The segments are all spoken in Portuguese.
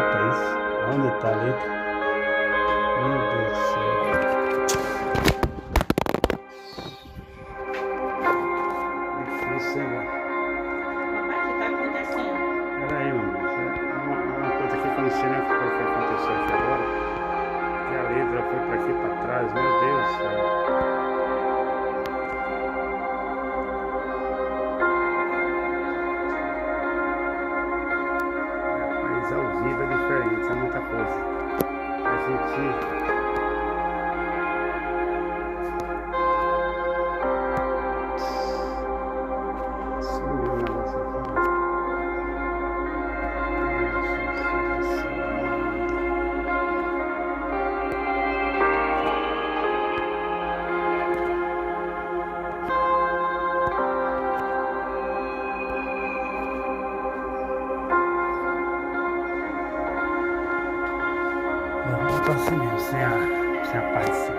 Rapaz, onde tá a letra? Meu Deus do céu. Difícil, né? Papai, o que tá acontecendo? Peraí, meu Deus. Uma coisa aqui que eu não sei nem o que foi que aconteceu aqui agora. Que a letra foi pra aqui pra trás. Meu Deus do céu. Mas ao vivo é diferente, é muita coisa. A gente. Sumiu o negócio aqui. Eu tô assim mesmo, sem a paz.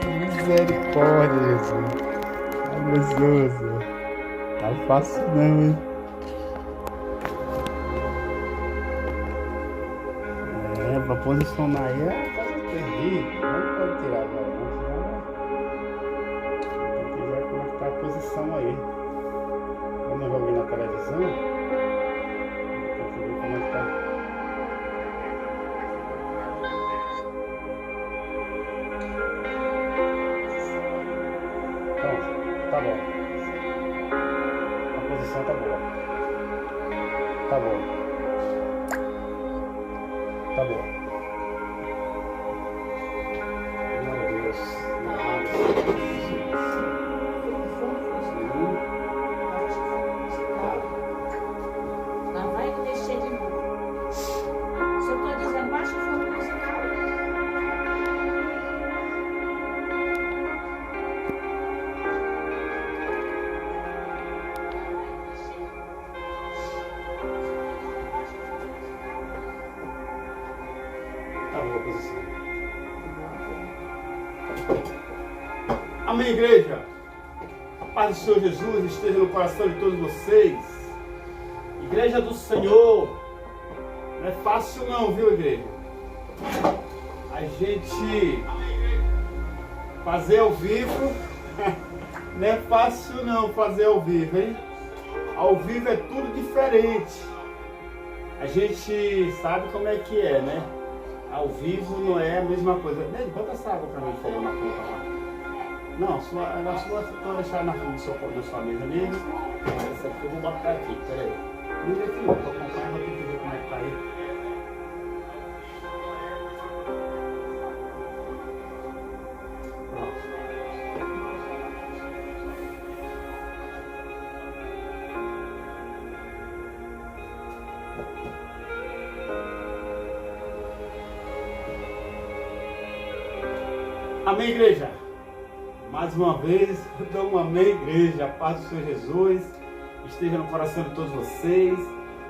Misericórdia, Jesus. Ai, Jesus. Tá fácil não, hein? Pra posicionar aí é coisa terrível. Não pode tirar agora, não. Tem que ver como é que tá a posição aí. Quando eu joguei na televisão, tem que ver como é que tá. Tá bom. A posição tá boa. Tá bom. Tá bom. Meu Deus. Lá vai ele mexer de novo. Se eu tô dizendo, baixa o fundo musical. Tá boa a posição. Amém, igreja. A paz do Senhor Jesus esteja no coração de todos vocês. Igreja do Senhor. Não é fácil não, viu, igreja? A gente fazer ao vivo. Não é fácil não fazer ao vivo, hein? Ao vivo é tudo diferente. A gente sabe como é que é, né? Ao vivo não é a mesma coisa. Bota essa água pra mim, por favor, na ponta lá. Não, na sua vou deixar na frente da sua mesa mesmo. Essa aqui eu vou botar aqui, peraí. Não vê aqui não, vou acompanhar, vou ter que ver como é que tá aí. Pronto. Amém, igreja? Mais uma vez, eu dou um amém, igreja. A paz do Senhor Jesus esteja no coração de todos vocês.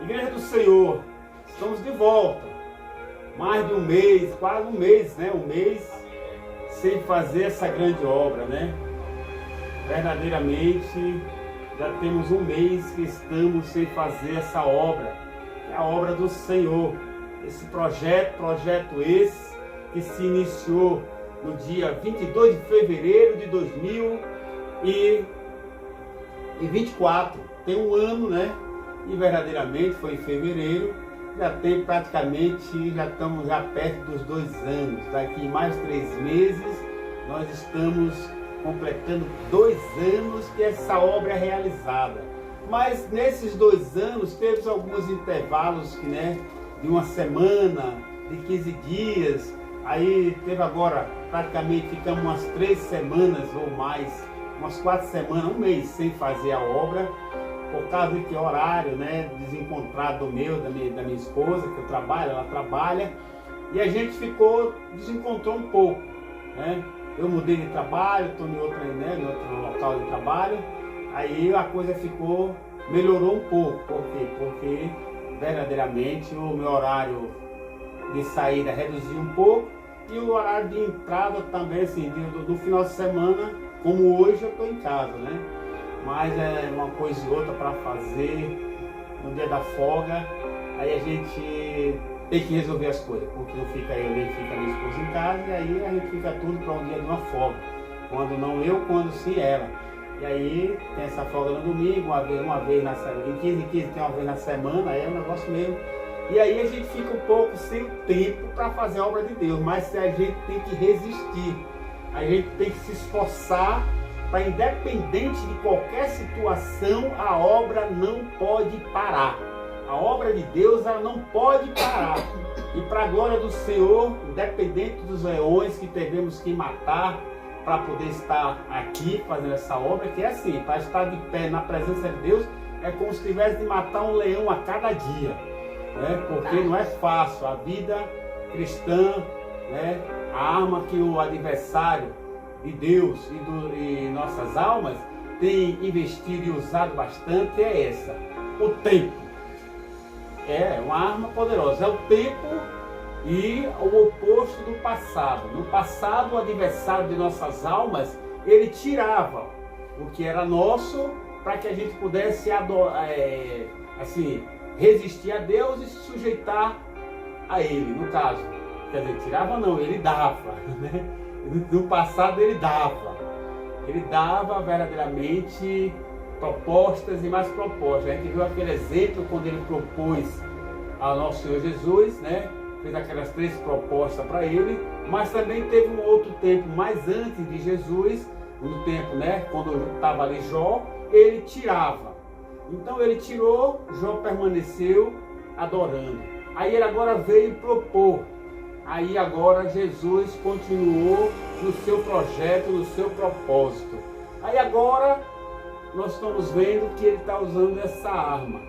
Igreja do Senhor, estamos de volta. Mais de um mês, quase um mês, né? Um mês sem fazer essa grande obra, né? Verdadeiramente, já temos um mês que estamos sem fazer essa obra. É a obra do Senhor. Esse projeto esse que se iniciou no dia 22 de fevereiro de 2024. Tem um ano, né? E verdadeiramente foi em fevereiro. Já tem praticamente, já estamos já perto dos 2 anos. Daqui mais 3 meses, nós estamos completando 2 anos que essa obra é realizada. Mas nesses 2 anos, teve alguns intervalos que, né, de uma semana, de 15 dias, Aí teve agora, praticamente ficamos umas 3 semanas ou mais, umas 4 semanas, um mês sem fazer a obra, por causa de que horário, né, desencontrado meu, da minha esposa, que eu trabalho, ela trabalha, e a gente desencontrou um pouco, né? Eu mudei de trabalho, estou em outro local de trabalho, aí a coisa melhorou um pouco. Por quê? Porque verdadeiramente o meu horário de saída reduziu um pouco e o horário de entrada também, assim, do final de semana, como hoje eu estou em casa, né? Mas é uma coisa e outra para fazer no dia da folga, aí a gente tem que resolver as coisas, porque não fica eu nem fica a minha esposa em casa, e aí a gente fica tudo para um dia de uma folga, quando não eu, quando sim ela. E aí tem essa folga no domingo, uma vez na semana, em 15 tem uma vez na semana, aí é um negócio mesmo. E aí a gente fica um pouco sem tempo para fazer a obra de Deus, mas a gente tem que resistir, a gente tem que se esforçar para, independente de qualquer situação, a obra não pode parar. A obra de Deus, ela não pode parar. E para a glória do Senhor, independente dos leões que tivemos que matar para poder estar aqui fazendo essa obra, que é assim, para estar de pé na presença de Deus, é como se tivesse de matar um leão a cada dia, né? Porque não é fácil. A vida cristã, né? A arma que o adversário de Deus e nossas almas tem investido e usado bastante é essa, o tempo. É uma arma poderosa, é o tempo e o oposto do passado. No passado, o adversário de nossas almas, ele tirava o que era nosso para que a gente pudesse resistir a Deus e se sujeitar a Ele, no caso. Quer dizer, tirava não, ele dava, né? No passado ele dava verdadeiramente propostas e mais propostas. A gente viu aquele exemplo quando ele propôs ao nosso Senhor Jesus, né? Fez aquelas 3 propostas para ele, mas também teve um outro tempo mais antes de Jesus, no tempo, né? Quando estava ali Jó, ele tirava. Então ele tirou, Jó permaneceu adorando. Aí ele agora veio propor. Aí agora Jesus continuou no seu projeto, no seu propósito. Aí agora nós estamos vendo que ele está usando essa arma,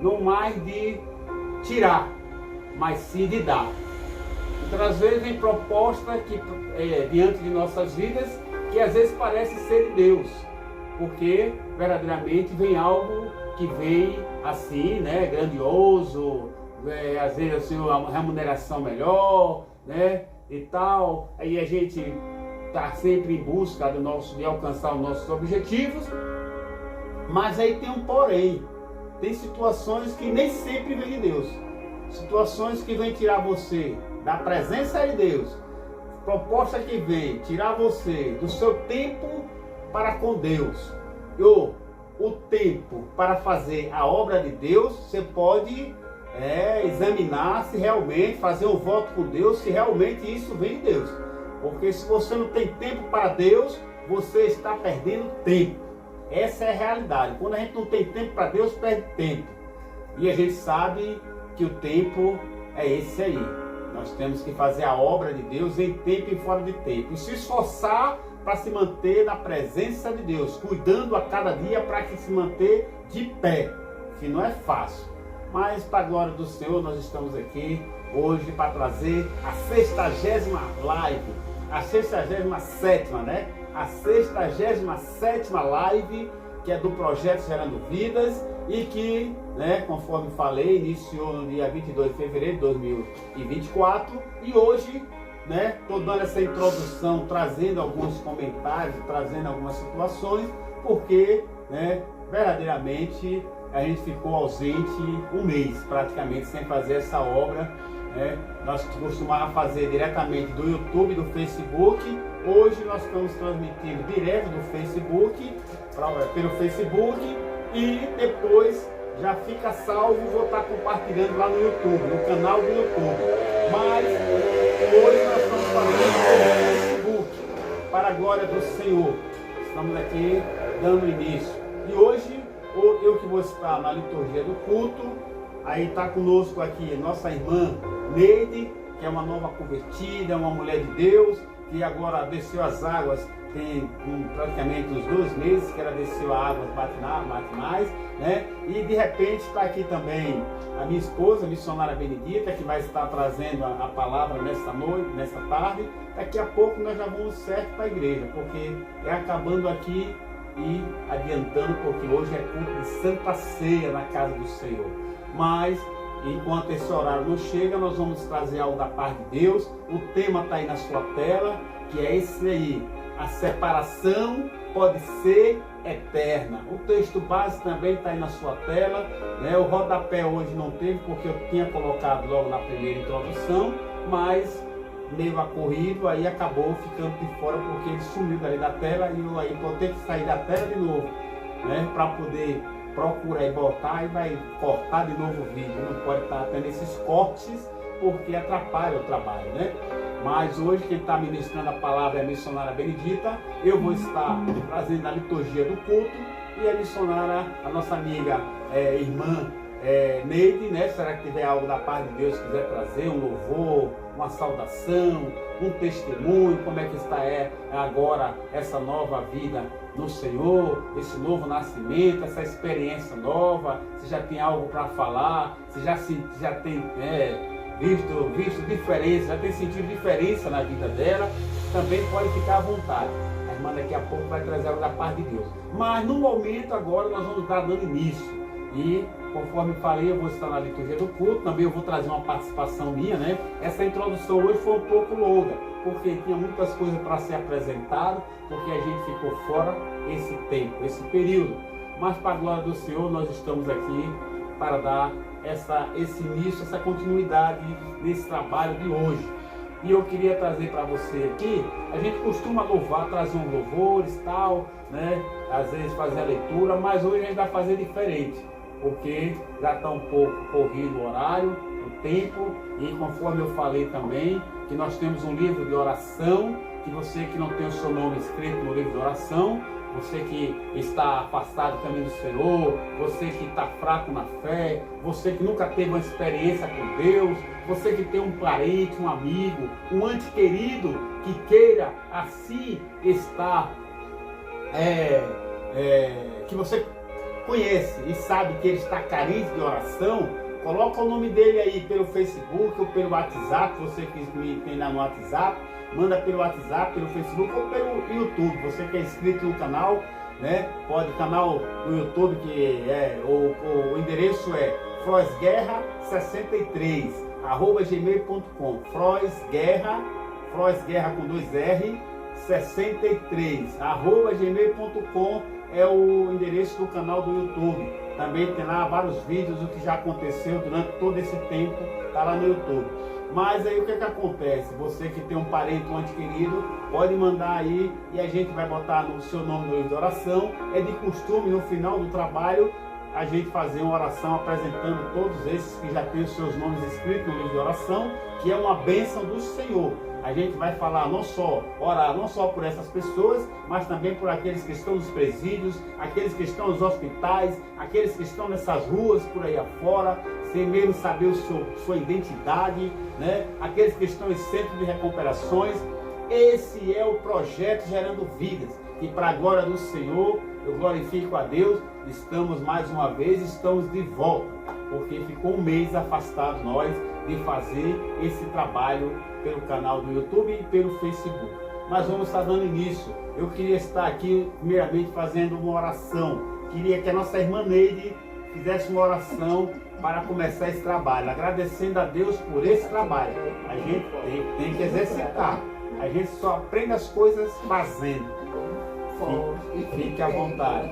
não mais de tirar, mas sim de dar. Então às vezes vem proposta diante de nossas vidas que às vezes parece ser de Deus, porque verdadeiramente vem algo que vem assim, né, grandioso, às vezes assim, uma remuneração melhor, né, e tal. Aí a gente está sempre em busca de alcançar os nossos objetivos, mas aí tem um porém. Tem situações que nem sempre vem de Deus, situações que vêm tirar você da presença de Deus, proposta que vem tirar você do seu tempo para com Deus, ou o tempo para fazer a obra de Deus. Você pode examinar se realmente, fazer um voto com Deus, se realmente isso vem de Deus. Porque se você não tem tempo para Deus, você está perdendo tempo. Essa é a realidade. Quando a gente não tem tempo para Deus, perde tempo. E a gente sabe que o tempo é esse aí. Nós temos que fazer a obra de Deus em tempo e fora de tempo. E se esforçar para se manter na presença de Deus, cuidando a cada dia para que se manter de pé, que não é fácil. Mas para a glória do Senhor, nós estamos aqui hoje para trazer a 60ª live, a 67ª, né? A 67ª live, que é do projeto Gerando Vidas e que, né, conforme falei, iniciou no dia 22 de fevereiro de 2024 e hoje, né, estou dando essa introdução, trazendo alguns comentários, trazendo algumas situações, porque, né, verdadeiramente a gente ficou ausente um mês praticamente sem fazer essa obra, né? Nós costumávamos fazer diretamente do YouTube, do Facebook. Hoje nós estamos transmitindo direto do Facebook, pelo Facebook, e depois já fica salvo e vou estar compartilhando lá no YouTube, no canal do YouTube. Mas hoje nós estamos falando do Facebook, para a glória do Senhor. Estamos aqui dando início. E hoje eu que vou estar na liturgia do culto, aí está conosco aqui nossa irmã Neide, que é uma nova convertida, uma mulher de Deus, que agora desceu as águas, tem praticamente uns 2 meses que ela desceu a água, bate mais, né? E de repente está aqui também a minha esposa, a missionária Benedita, que vai estar trazendo a palavra nessa noite, nessa tarde. Daqui a pouco nós já vamos certo para a igreja, porque é acabando aqui e adiantando, porque hoje é culto de Santa Ceia na casa do Senhor. Mas enquanto esse horário não chega, nós vamos trazer algo da parte de Deus. O tema está aí na sua tela, que é esse aí: a separação pode ser eterna. O texto base também está aí na sua tela, né? O rodapé hoje não teve, porque eu tinha colocado logo na primeira introdução, mas meio acorrido, aí acabou ficando de fora, porque ele sumiu dali da tela, e eu aí vou ter que sair da tela de novo, né? Para poder procurar e botar, e vai cortar de novo o vídeo. Não pode estar tendo esses cortes, porque atrapalha o trabalho, né? Mas hoje quem está ministrando a palavra é a missionária Benedita. Eu vou estar trazendo a liturgia do culto, e a missionária, a nossa amiga irmã Neide, né? Será que tiver algo da parte de Deus, quiser trazer um louvor, uma saudação, um testemunho, como é que está agora essa nova vida no Senhor, esse novo nascimento, essa experiência nova, se já tem algo para falar, se já tem visto diferença, já tem sentido diferença na vida dela, também pode ficar à vontade. A irmã daqui a pouco vai trazer algo da parte de Deus. Mas no momento agora nós vamos estar dando início. E conforme falei, eu vou estar na liturgia do culto, também eu vou trazer uma participação minha, né? Essa introdução hoje foi um pouco longa, porque tinha muitas coisas para ser apresentado, porque a gente ficou fora esse tempo, esse período. Mas para a glória do Senhor, nós estamos aqui para dar esse início, essa continuidade nesse trabalho de hoje. E eu queria trazer para você aqui, a gente costuma louvar, trazer uns louvores e tal, né? Às vezes fazer a leitura, mas hoje a gente vai fazer diferente, porque já está um pouco corrido o horário, o tempo, e conforme eu falei também, que nós temos um livro de oração, que você que não tem o seu nome escrito no livro de oração, você que está afastado do caminho do Senhor, você que está fraco na fé, você que nunca teve uma experiência com Deus, você que tem um parente, um amigo, um ente querido que queira assim estar, que você conhece e sabe que ele está carente de oração, coloca o nome dele aí pelo Facebook ou pelo WhatsApp, você que me tem lá no WhatsApp, manda pelo WhatsApp, pelo Facebook ou pelo YouTube. Você que é inscrito no canal, né? Pode, canal no YouTube, que o endereço é frosguerra63 @gmail.com. Frosguerra com 2 R 63 @gmail.com é o endereço do canal do YouTube. Também tem lá vários vídeos, o que já aconteceu durante todo esse tempo, está lá no YouTube. Mas aí o que acontece? Você que tem um parente, um ente querido, pode mandar aí e a gente vai botar no seu nome no livro de oração. É de costume, no final do trabalho, a gente fazer uma oração apresentando todos esses que já têm os seus nomes escritos no livro de oração, que é uma bênção do Senhor. A gente vai falar orar não só por essas pessoas, mas também por aqueles que estão nos presídios, aqueles que estão nos hospitais, aqueles que estão nessas ruas por aí afora, sem mesmo saber sua identidade, né? Aqueles que estão em centros de recuperações. Esse é o projeto Gerando Vidas. E para a glória do Senhor, eu glorifico a Deus, estamos mais uma vez, estamos de volta, porque ficou um mês afastado nós de fazer esse trabalho pelo canal do YouTube e pelo Facebook. Mas vamos estar dando início. Eu queria estar aqui, primeiramente, fazendo uma oração. Queria que a nossa irmã Neide fizesse uma oração para começar esse trabalho, agradecendo a Deus por esse trabalho. A gente tem que exercitar. A gente só aprende as coisas fazendo. Fique à vontade.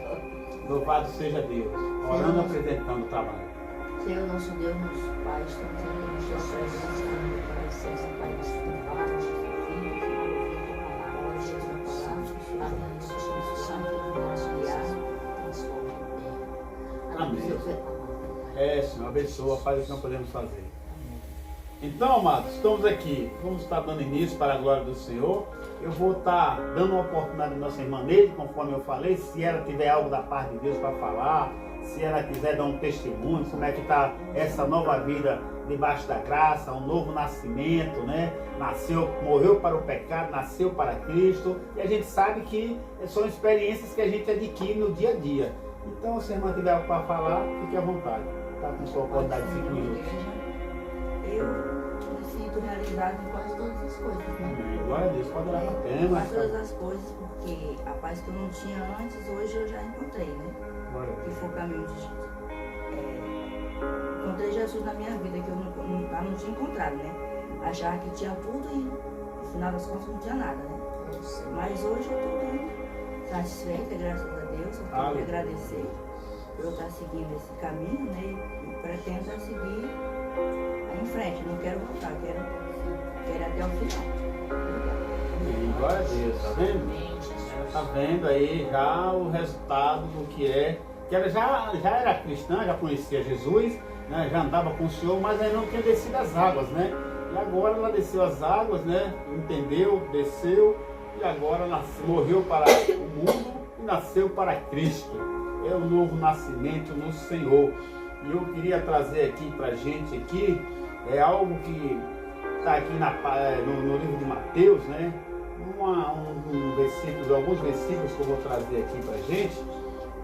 Louvado seja Deus. Orando, apresentando o trabalho. Senhor, nosso Deus, nosso Pai, estamos aqui nos teus presentes, com licença, Pai, nós te falamos, filho, que ouvindo a palavra de Jesus, amém, Jesus, santo do nosso guiar, transforma em terra. Amém. Senhor, abençoa, faz o que não podemos fazer. Então, amados, estamos aqui, vamos estar dando início para a glória do Senhor. Eu vou estar dando uma oportunidade à nossa irmã Neide, conforme eu falei, se ela tiver algo da parte de Deus para falar, se ela quiser dar um testemunho, como é que está essa nova vida debaixo da graça, um novo nascimento, né? Nasceu, morreu para o pecado, nasceu para Cristo, e a gente sabe que são experiências que a gente adquire no dia a dia. Então, se a irmã tiver algo para falar, fique à vontade. Está com sua oportunidade de 5 minutos. Eu me sinto realizado em quase todas as coisas, né? Glória a Deus, pode orar para a cama. Quase todas as coisas, porque a paz que eu não tinha antes, hoje eu já encontrei, né? Que foi o caminho de Jesus. Encontrei Jesus na minha vida, que eu não tinha encontrado, né? Achava que tinha tudo e no final das contas não tinha nada, né? Mas hoje eu estou satisfeita, graças a Deus. Eu tenho que agradecer por eu estar seguindo esse caminho, né? E pretendo seguir aí em frente. Não quero voltar, quero até o final. Glória a Deus, tá vendo? Tá vendo aí já o resultado do que é. Que ela já era cristã, já conhecia Jesus, né? Já andava com o Senhor, mas ainda não tinha descido as águas, né? E agora ela desceu as águas, né? Entendeu, desceu, e agora morreu para o mundo e nasceu para Cristo. É o novo nascimento no Senhor. E eu queria trazer aqui pra gente aqui, algo que está aqui no livro de Mateus, né? Alguns versículos que eu vou trazer aqui pra gente,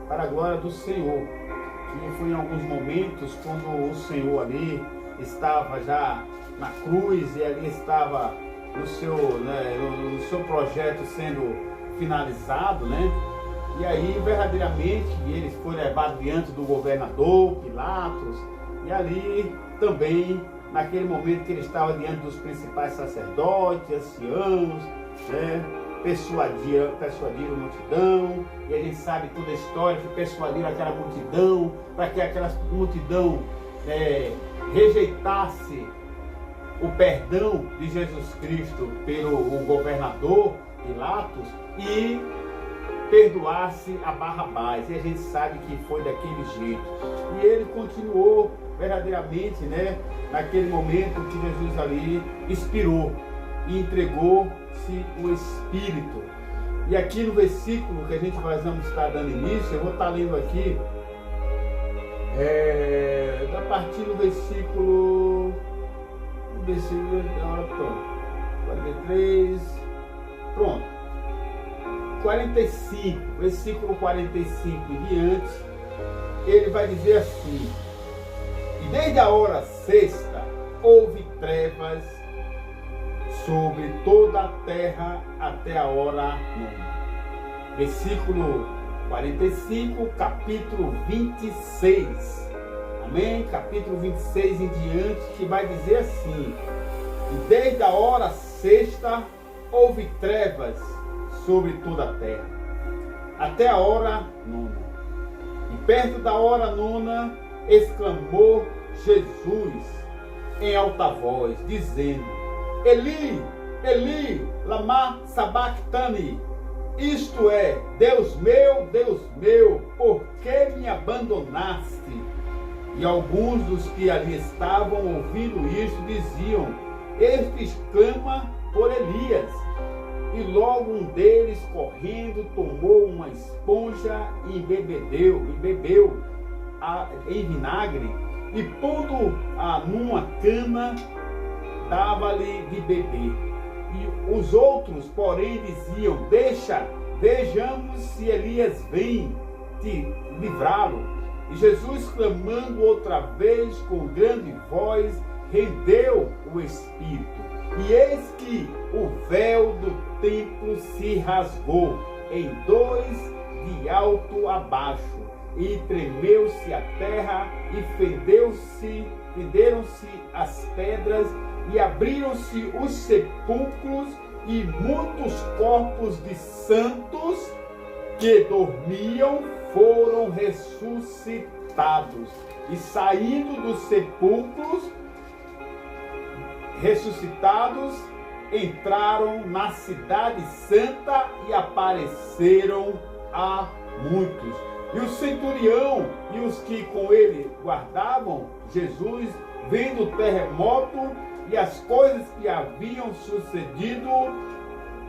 para a glória do Senhor. Que foi em alguns momentos quando o Senhor ali estava já na cruz e ali estava no seu projeto sendo finalizado, né? E aí verdadeiramente ele foi levado diante do governador Pilatos, e ali também naquele momento que ele estava diante dos principais sacerdotes, anciãos, né? Persuadiram a multidão, e a gente sabe toda a história que persuadiram aquela multidão para que aquela multidão rejeitasse o perdão de Jesus Cristo pelo governador Pilatos e perdoasse a Barrabás. E a gente sabe que foi daquele jeito. E ele continuou verdadeiramente, né, naquele momento que Jesus ali expirou e entregou-se o Espírito. E aqui no versículo que vamos estar dando início, eu vou estar lendo aqui a partir do versículo 43, pronto, 45, versículo 45 e diante, ele vai dizer assim: e desde a hora sexta houve trevas sobre toda a terra até a hora nona. Versículo 45, capítulo 26. Amém? Capítulo 26 em diante, que vai dizer assim: e desde a hora sexta houve trevas sobre toda a terra, até a hora nona. E perto da hora nona, exclamou Jesus em alta voz, dizendo: Eli, Eli, lama sabachthani. Isto é, Deus meu, por que me abandonaste? E alguns dos que ali estavam ouvindo isso diziam: este exclama por Elias. E logo um deles, correndo, tomou uma esponja e bebeu em vinagre, e pondo-a numa cana, dava-lhe de beber. E os outros, porém, diziam: vejamos se Elias vem te livrá-lo. E Jesus, clamando outra vez com grande voz, rendeu o Espírito. E eis que o véu do templo se rasgou em dois de alto a baixo, e tremeu-se a terra, e fenderam-se as pedras, e abriram-se os sepulcros, e muitos corpos de santos que dormiam foram ressuscitados. E saindo dos sepulcros, ressuscitados, entraram na cidade santa e apareceram a muitos. E o centurião e os que com ele guardavam Jesus, vendo o terremoto e as coisas que haviam sucedido,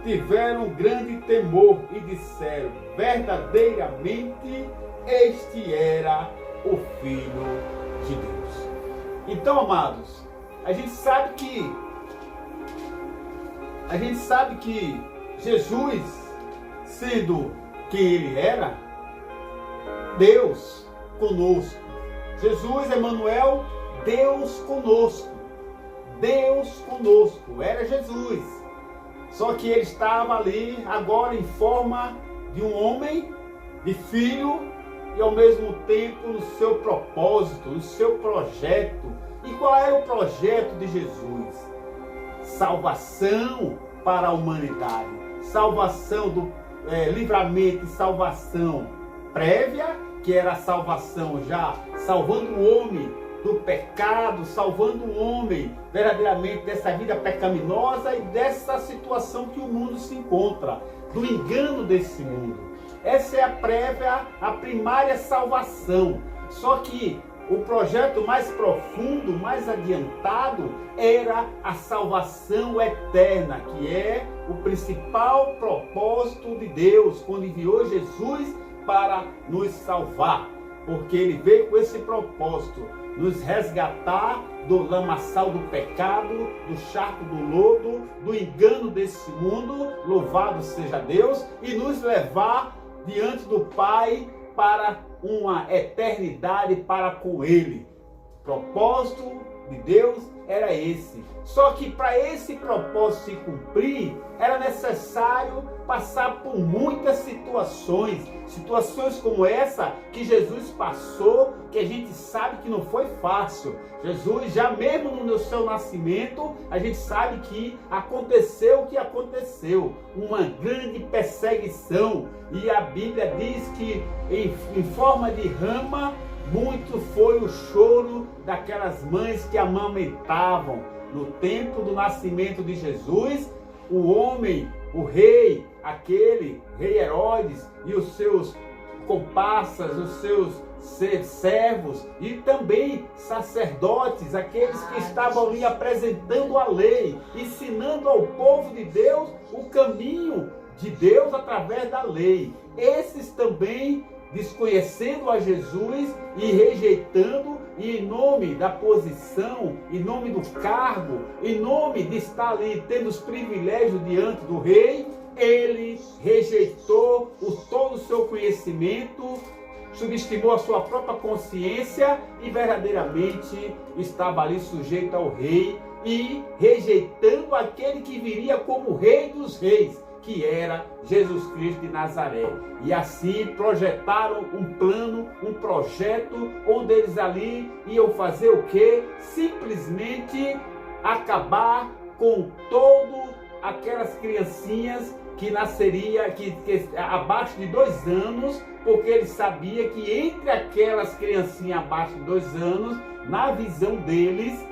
tiveram grande temor e disseram: verdadeiramente este era o Filho de Deus. Então, amados, A gente sabe que Jesus, sendo quem ele era, Deus conosco. Jesus, Emmanuel, Deus conosco. Deus conosco. Era Jesus. Só que ele estava ali agora em forma de um homem, de filho, e ao mesmo tempo no seu propósito, no seu projeto. E qual era o projeto de Jesus? Salvação para a humanidade. Salvação do livramento e salvação prévia, que era a salvação já salvando o homem do pecado, salvando o homem verdadeiramente dessa vida pecaminosa e dessa situação que o mundo se encontra, do engano desse mundo. Essa é a prévia, a primária salvação. Só que o projeto mais profundo, mais adiantado, era a salvação eterna, que é o principal propósito de Deus, quando enviou Jesus para nos salvar. Porque ele veio com esse propósito, nos resgatar do lamaçal do pecado, do charco do lodo, do engano desse mundo, louvado seja Deus, e nos levar diante do Pai para uma eternidade para com Ele. O propósito de Deus era esse. Só que para esse propósito se cumprir, era necessário passar por muitas situações. Situações como essa que Jesus passou, que a gente sabe que não foi fácil. Jesus, já mesmo no seu nascimento, a gente sabe que aconteceu o que aconteceu. Uma grande perseguição. E a Bíblia diz que em forma de rama, muito foi o choro daquelas mães que amamentavam. No tempo do nascimento de Jesus, o homem, o rei, aquele rei Herodes e os seus comparsas, os seus servos e também sacerdotes, aqueles que estavam ali apresentando a lei, ensinando ao povo de Deus o caminho de Deus através da lei. Esses também desconhecendo a Jesus e rejeitando, e em nome da posição, em nome do cargo, em nome de estar ali tendo os privilégios diante do rei, ele rejeitou todo o seu conhecimento, subestimou a sua própria consciência e verdadeiramente estava ali sujeito ao rei e rejeitando aquele que viria como rei dos reis, que era Jesus Cristo de Nazaré. E assim projetaram um plano, um projeto, onde eles ali iam fazer o quê? Simplesmente acabar com todo aquelas criancinhas que nasceria que abaixo de 2 anos, porque ele sabia que entre aquelas criancinhas abaixo de 2 anos, na visão deles,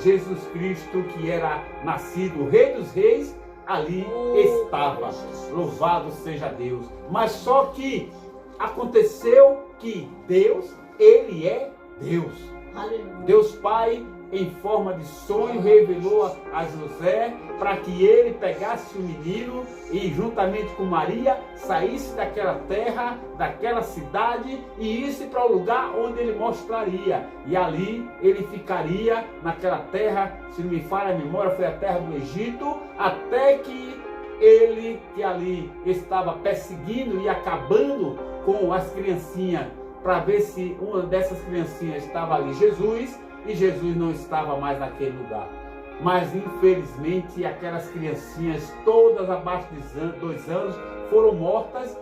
Jesus Cristo, que era nascido o Rei dos Reis, ali estava. Louvado seja Deus. Mas só que aconteceu que Deus, ele é Deus. Aleluia. Deus Pai, em forma de sonho, revelou a José para que ele pegasse o menino e juntamente com Maria saísse daquela terra, daquela cidade e isse para o lugar onde ele mostraria. E ali ele ficaria naquela terra, se não me falha a memória, foi a terra do Egito, até que ele, que ali estava perseguindo e acabando com as criancinhas, para ver se uma dessas criancinhas estava ali, Jesus, e Jesus não estava mais naquele lugar. Mas infelizmente aquelas criancinhas, todas abaixo de 2 anos, foram mortas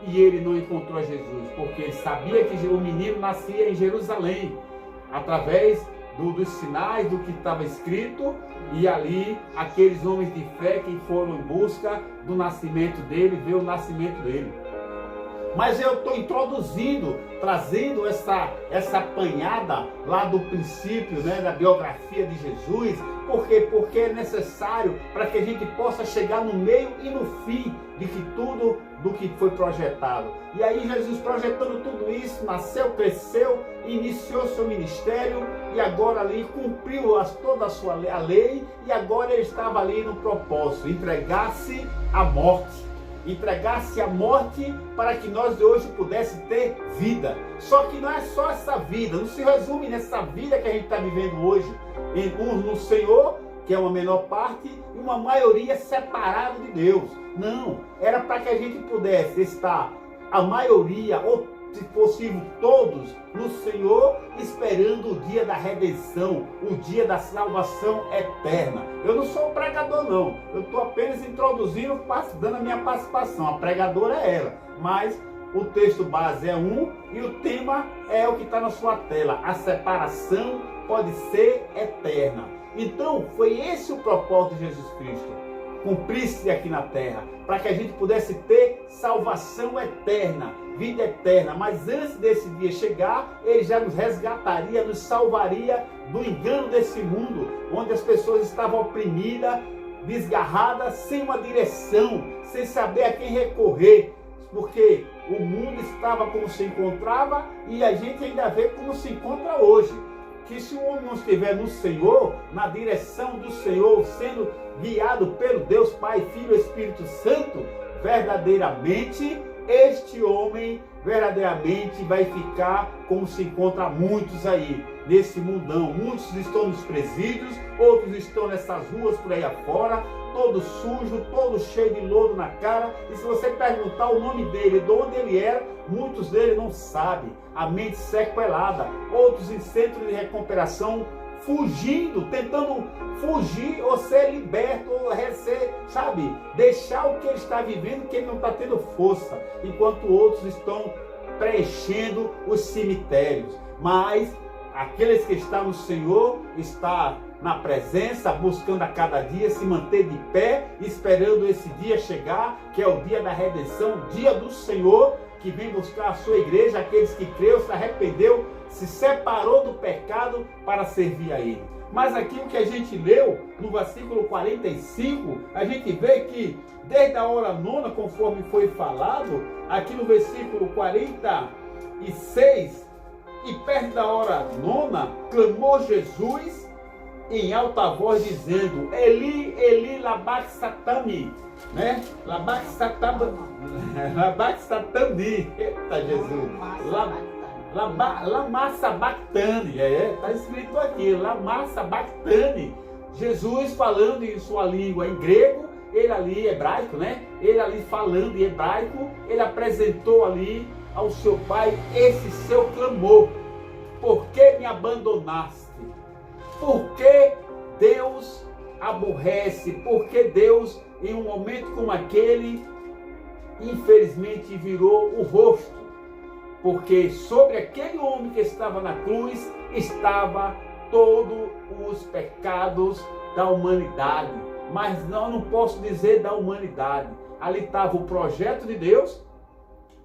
e ele não encontrou Jesus, porque ele sabia que o menino nascia em Jerusalém, através dos sinais do que estava escrito, e ali aqueles homens de fé que foram em busca do nascimento dele, ver o nascimento dele. Mas eu estou introduzindo, trazendo essa apanhada lá do princípio, né, da biografia de Jesus. Por quê? Porque é necessário para que a gente possa chegar no meio e no fim de que tudo do que foi projetado. E aí Jesus, projetando tudo isso, nasceu, cresceu, iniciou seu ministério e agora ali cumpriu toda a lei, e agora ele estava ali no propósito, entregar-se à morte. entregar-se à morte para que nós hoje pudéssemos ter vida. Só que não é só essa vida, não se resume nessa vida que a gente está vivendo hoje, uns no Senhor, que é uma menor parte, e uma maioria separada de Deus. Não, era para que a gente pudesse estar, a maioria, ou se possível todos, no Senhor, esperando o dia da redenção, o dia da salvação eterna. Eu não sou um pregador não, eu estou apenas introduzindo, dando a minha participação. A pregadora é ela, mas o texto base é um e o tema é o que está na sua tela. A separação pode ser eterna. Então, foi esse o propósito de Jesus Cristo, cumprir-se aqui na terra, para que a gente pudesse ter salvação eterna, vida eterna. Mas antes desse dia chegar, ele já nos resgataria, nos salvaria do engano desse mundo, onde as pessoas estavam oprimidas, desgarradas, sem uma direção, sem saber a quem recorrer, porque o mundo estava como se encontrava e a gente ainda vê como se encontra hoje. Que se o homem não estiver no Senhor, na direção do Senhor, sendo guiado pelo Deus Pai, Filho e Espírito Santo, verdadeiramente este homem verdadeiramente vai ficar como se encontra muitos aí nesse mundão. Muitos estão nos presídios, outros estão nessas ruas por aí afora, todo sujo, todo cheio de lodo na cara. E se você perguntar o nome dele, de onde ele era, muitos dele não sabem. A mente sequelada, outros em centro de recuperação, fugindo, tentando fugir ou ser liberto, ou sabe, deixar o que ele está vivendo, que ele não está tendo força, enquanto outros estão preenchendo os cemitérios. Mas aqueles que estão no Senhor, está na presença, buscando a cada dia se manter de pé, esperando esse dia chegar, que é o dia da redenção, o dia do Senhor, que vem buscar a sua igreja, aqueles que creu, se arrependeu, se separou do pecado para servir a Ele. Mas aqui o que a gente leu, no versículo 45, a gente vê que desde a hora nona, conforme foi falado, aqui no versículo 46, e perto da hora nona, clamou Jesus em alta voz, dizendo: Eli, Eli, lama sabachthani, né? Lama sabachthani, eita Jesus, lama sabachthani, está escrito aqui, lama sabachthani. Jesus falando em sua língua em grego, ele ali hebraico, né? Ele ali falando em hebraico, ele apresentou ali ao seu pai esse seu clamor: por que me abandonaste? Por que Deus aborrece? Por que Deus, em um momento como aquele, infelizmente virou o rosto? Porque sobre aquele homem que estava na cruz estava todos os pecados da humanidade. Mas não posso dizer da humanidade. Ali estava o projeto de Deus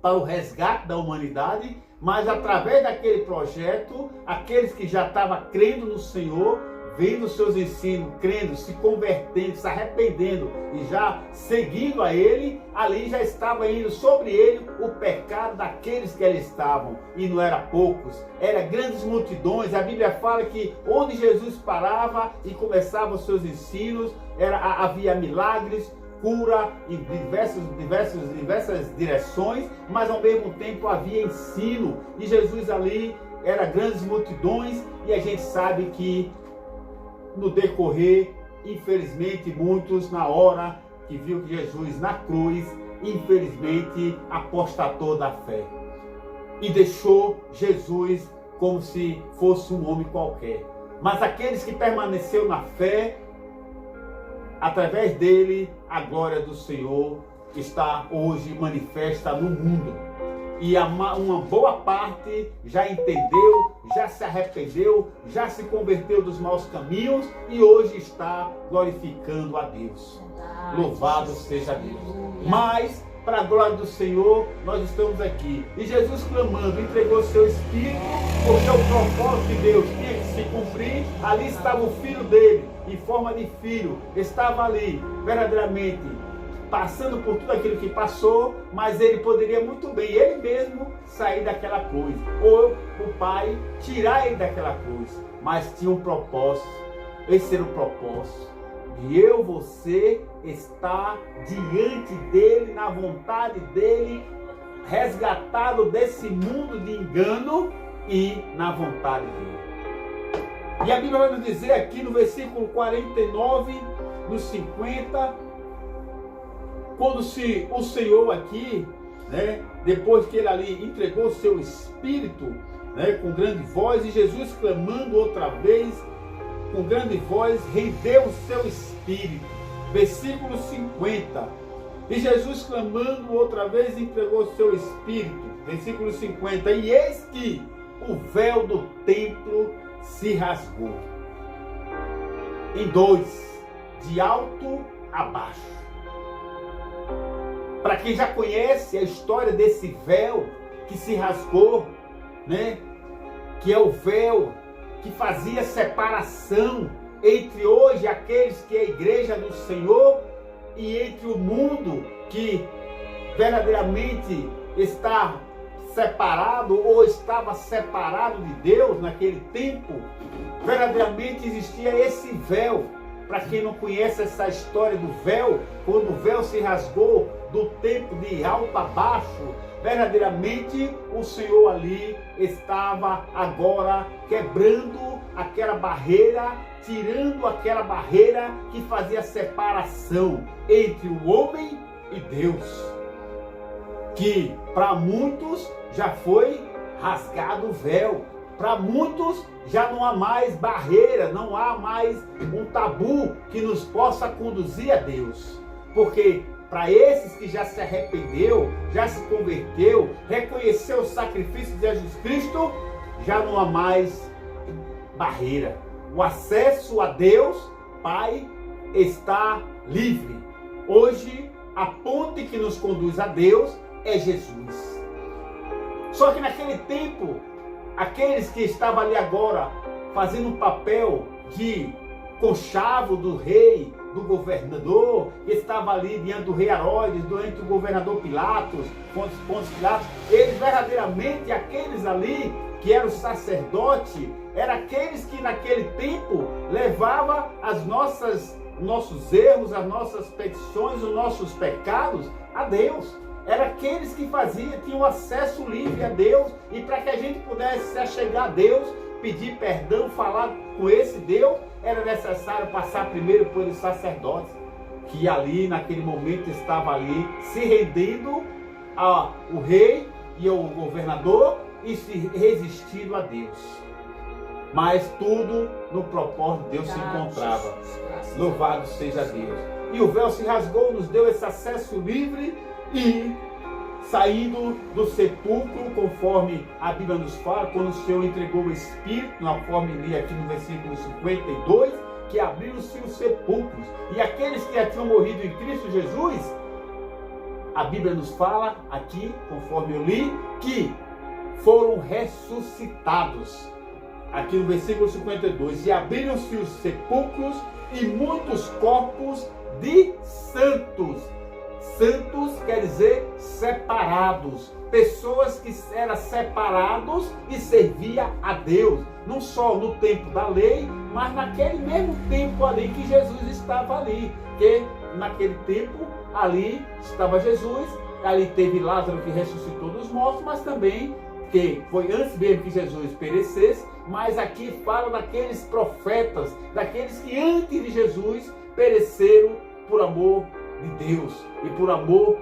para o resgate da humanidade, mas através daquele projeto, aqueles que já estavam crendo no Senhor, vendo os seus ensinos, crendo, se convertendo, se arrependendo e já seguindo a Ele, ali já estava indo sobre ele o pecado daqueles que ali estavam. E não era poucos, eram grandes multidões. A Bíblia fala que onde Jesus parava e começava os seus ensinos, havia milagres, cura em diversas direções, mas ao mesmo tempo havia ensino. E Jesus ali era grandes multidões, e a gente sabe que no decorrer, infelizmente, muitos na hora que viu que Jesus na cruz, infelizmente apostatou da fé e deixou Jesus como se fosse um homem qualquer. Mas aqueles que permaneceram na fé, através dele, a glória do Senhor está hoje manifesta no mundo. E uma boa parte já entendeu, já se arrependeu, já se converteu dos maus caminhos e hoje está glorificando a Deus. Louvado seja Deus. Mas, para a glória do Senhor, nós estamos aqui. E Jesus clamando, entregou seu Espírito, porque o propósito de Deus tinha que se cumprir. Ali estava o Filho dele, em forma de filho, estava ali, verdadeiramente, passando por tudo aquilo que passou, mas ele poderia muito bem, ele mesmo, sair daquela cruz, ou o Pai tirar ele daquela cruz, mas tinha um propósito. Esse era o propósito de eu, você, estar diante dele, na vontade dele, resgatado desse mundo de engano e na vontade dele. E a Bíblia vai nos dizer aqui no versículo 49, no 50, quando o Senhor aqui, né, depois que ele ali entregou o seu espírito, né, com grande voz, e Jesus clamando outra vez, com grande voz, rendeu o seu espírito. Versículo 50. E Jesus clamando outra vez, entregou o seu espírito. Versículo 50. E eis que o véu do templo se rasgou em dois, de alto a baixo. Para quem já conhece a história desse véu que se rasgou, né? Que é o véu que fazia separação entre hoje aqueles que é a igreja do Senhor e entre o mundo que verdadeiramente está separado ou estava separado de Deus naquele tempo. Verdadeiramente existia esse véu. Para quem não conhece essa história do véu, quando o véu se rasgou do templo de alto a baixo, verdadeiramente o Senhor ali estava agora quebrando aquela barreira, tirando aquela barreira que fazia separação entre o homem e Deus. Que para muitos já foi rasgado o véu. Para muitos já não há mais barreira, não há mais um tabu que nos possa conduzir a Deus. Porque para esses que já se arrependeu, já se converteu, reconheceu o sacrifício de Jesus Cristo, já não há mais barreira. O acesso a Deus, Pai, está livre. Hoje, a ponte que nos conduz a Deus é Jesus. Só que naquele tempo, aqueles que estavam ali agora fazendo um papel de conchavo do rei, do governador, que estava ali diante do rei Herodes, diante do governador Pilatos, Pôncio Pilatos, eles verdadeiramente, aqueles ali que eram sacerdote, eram aqueles que naquele tempo levavam nossos erros, as nossas petições, os nossos pecados a Deus. Eram aqueles que tinham acesso livre a Deus, e para que a gente pudesse se achegar a Deus, pedir perdão, falar com esse Deus, era necessário passar primeiro pelos sacerdotes, que ali naquele momento estava ali se rendendo ao rei e ao governador e se resistindo a Deus. Mas tudo no propósito de Deus se encontrava. Louvado seja Deus. E o véu se rasgou, nos deu esse acesso livre. E saindo do sepulcro, conforme a Bíblia nos fala, quando o Senhor entregou o Espírito, na forma que li aqui no versículo 52, que abriram-se os sepulcros. E aqueles que já tinham morrido em Cristo Jesus, a Bíblia nos fala aqui, conforme eu li, que foram ressuscitados. Aqui no versículo 52, e abriram-se os sepulcros e muitos corpos de santos. Santos quer dizer separados, pessoas que eram separados e serviam a Deus, não só no tempo da lei, mas naquele mesmo tempo ali que Jesus estava ali, que naquele tempo ali estava Jesus, ali teve Lázaro que ressuscitou dos mortos, mas também que foi antes mesmo que Jesus perecesse, mas aqui fala daqueles profetas, daqueles que antes de Jesus pereceram por amor de Deus e por amor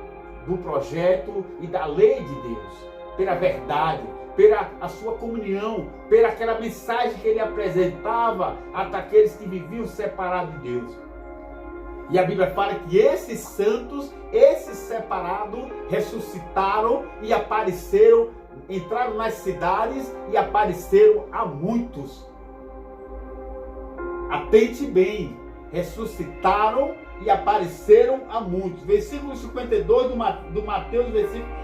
do projeto e da lei de Deus, pela verdade, pela a sua comunhão, pela aquela mensagem que ele apresentava àqueles que viviam separados de Deus. E a Bíblia fala que esses santos, esses separados, ressuscitaram e apareceram, entraram nas cidades e apareceram a muitos. Atente bem, ressuscitaram e apareceram a muitos. Versículo 52 do Mateus,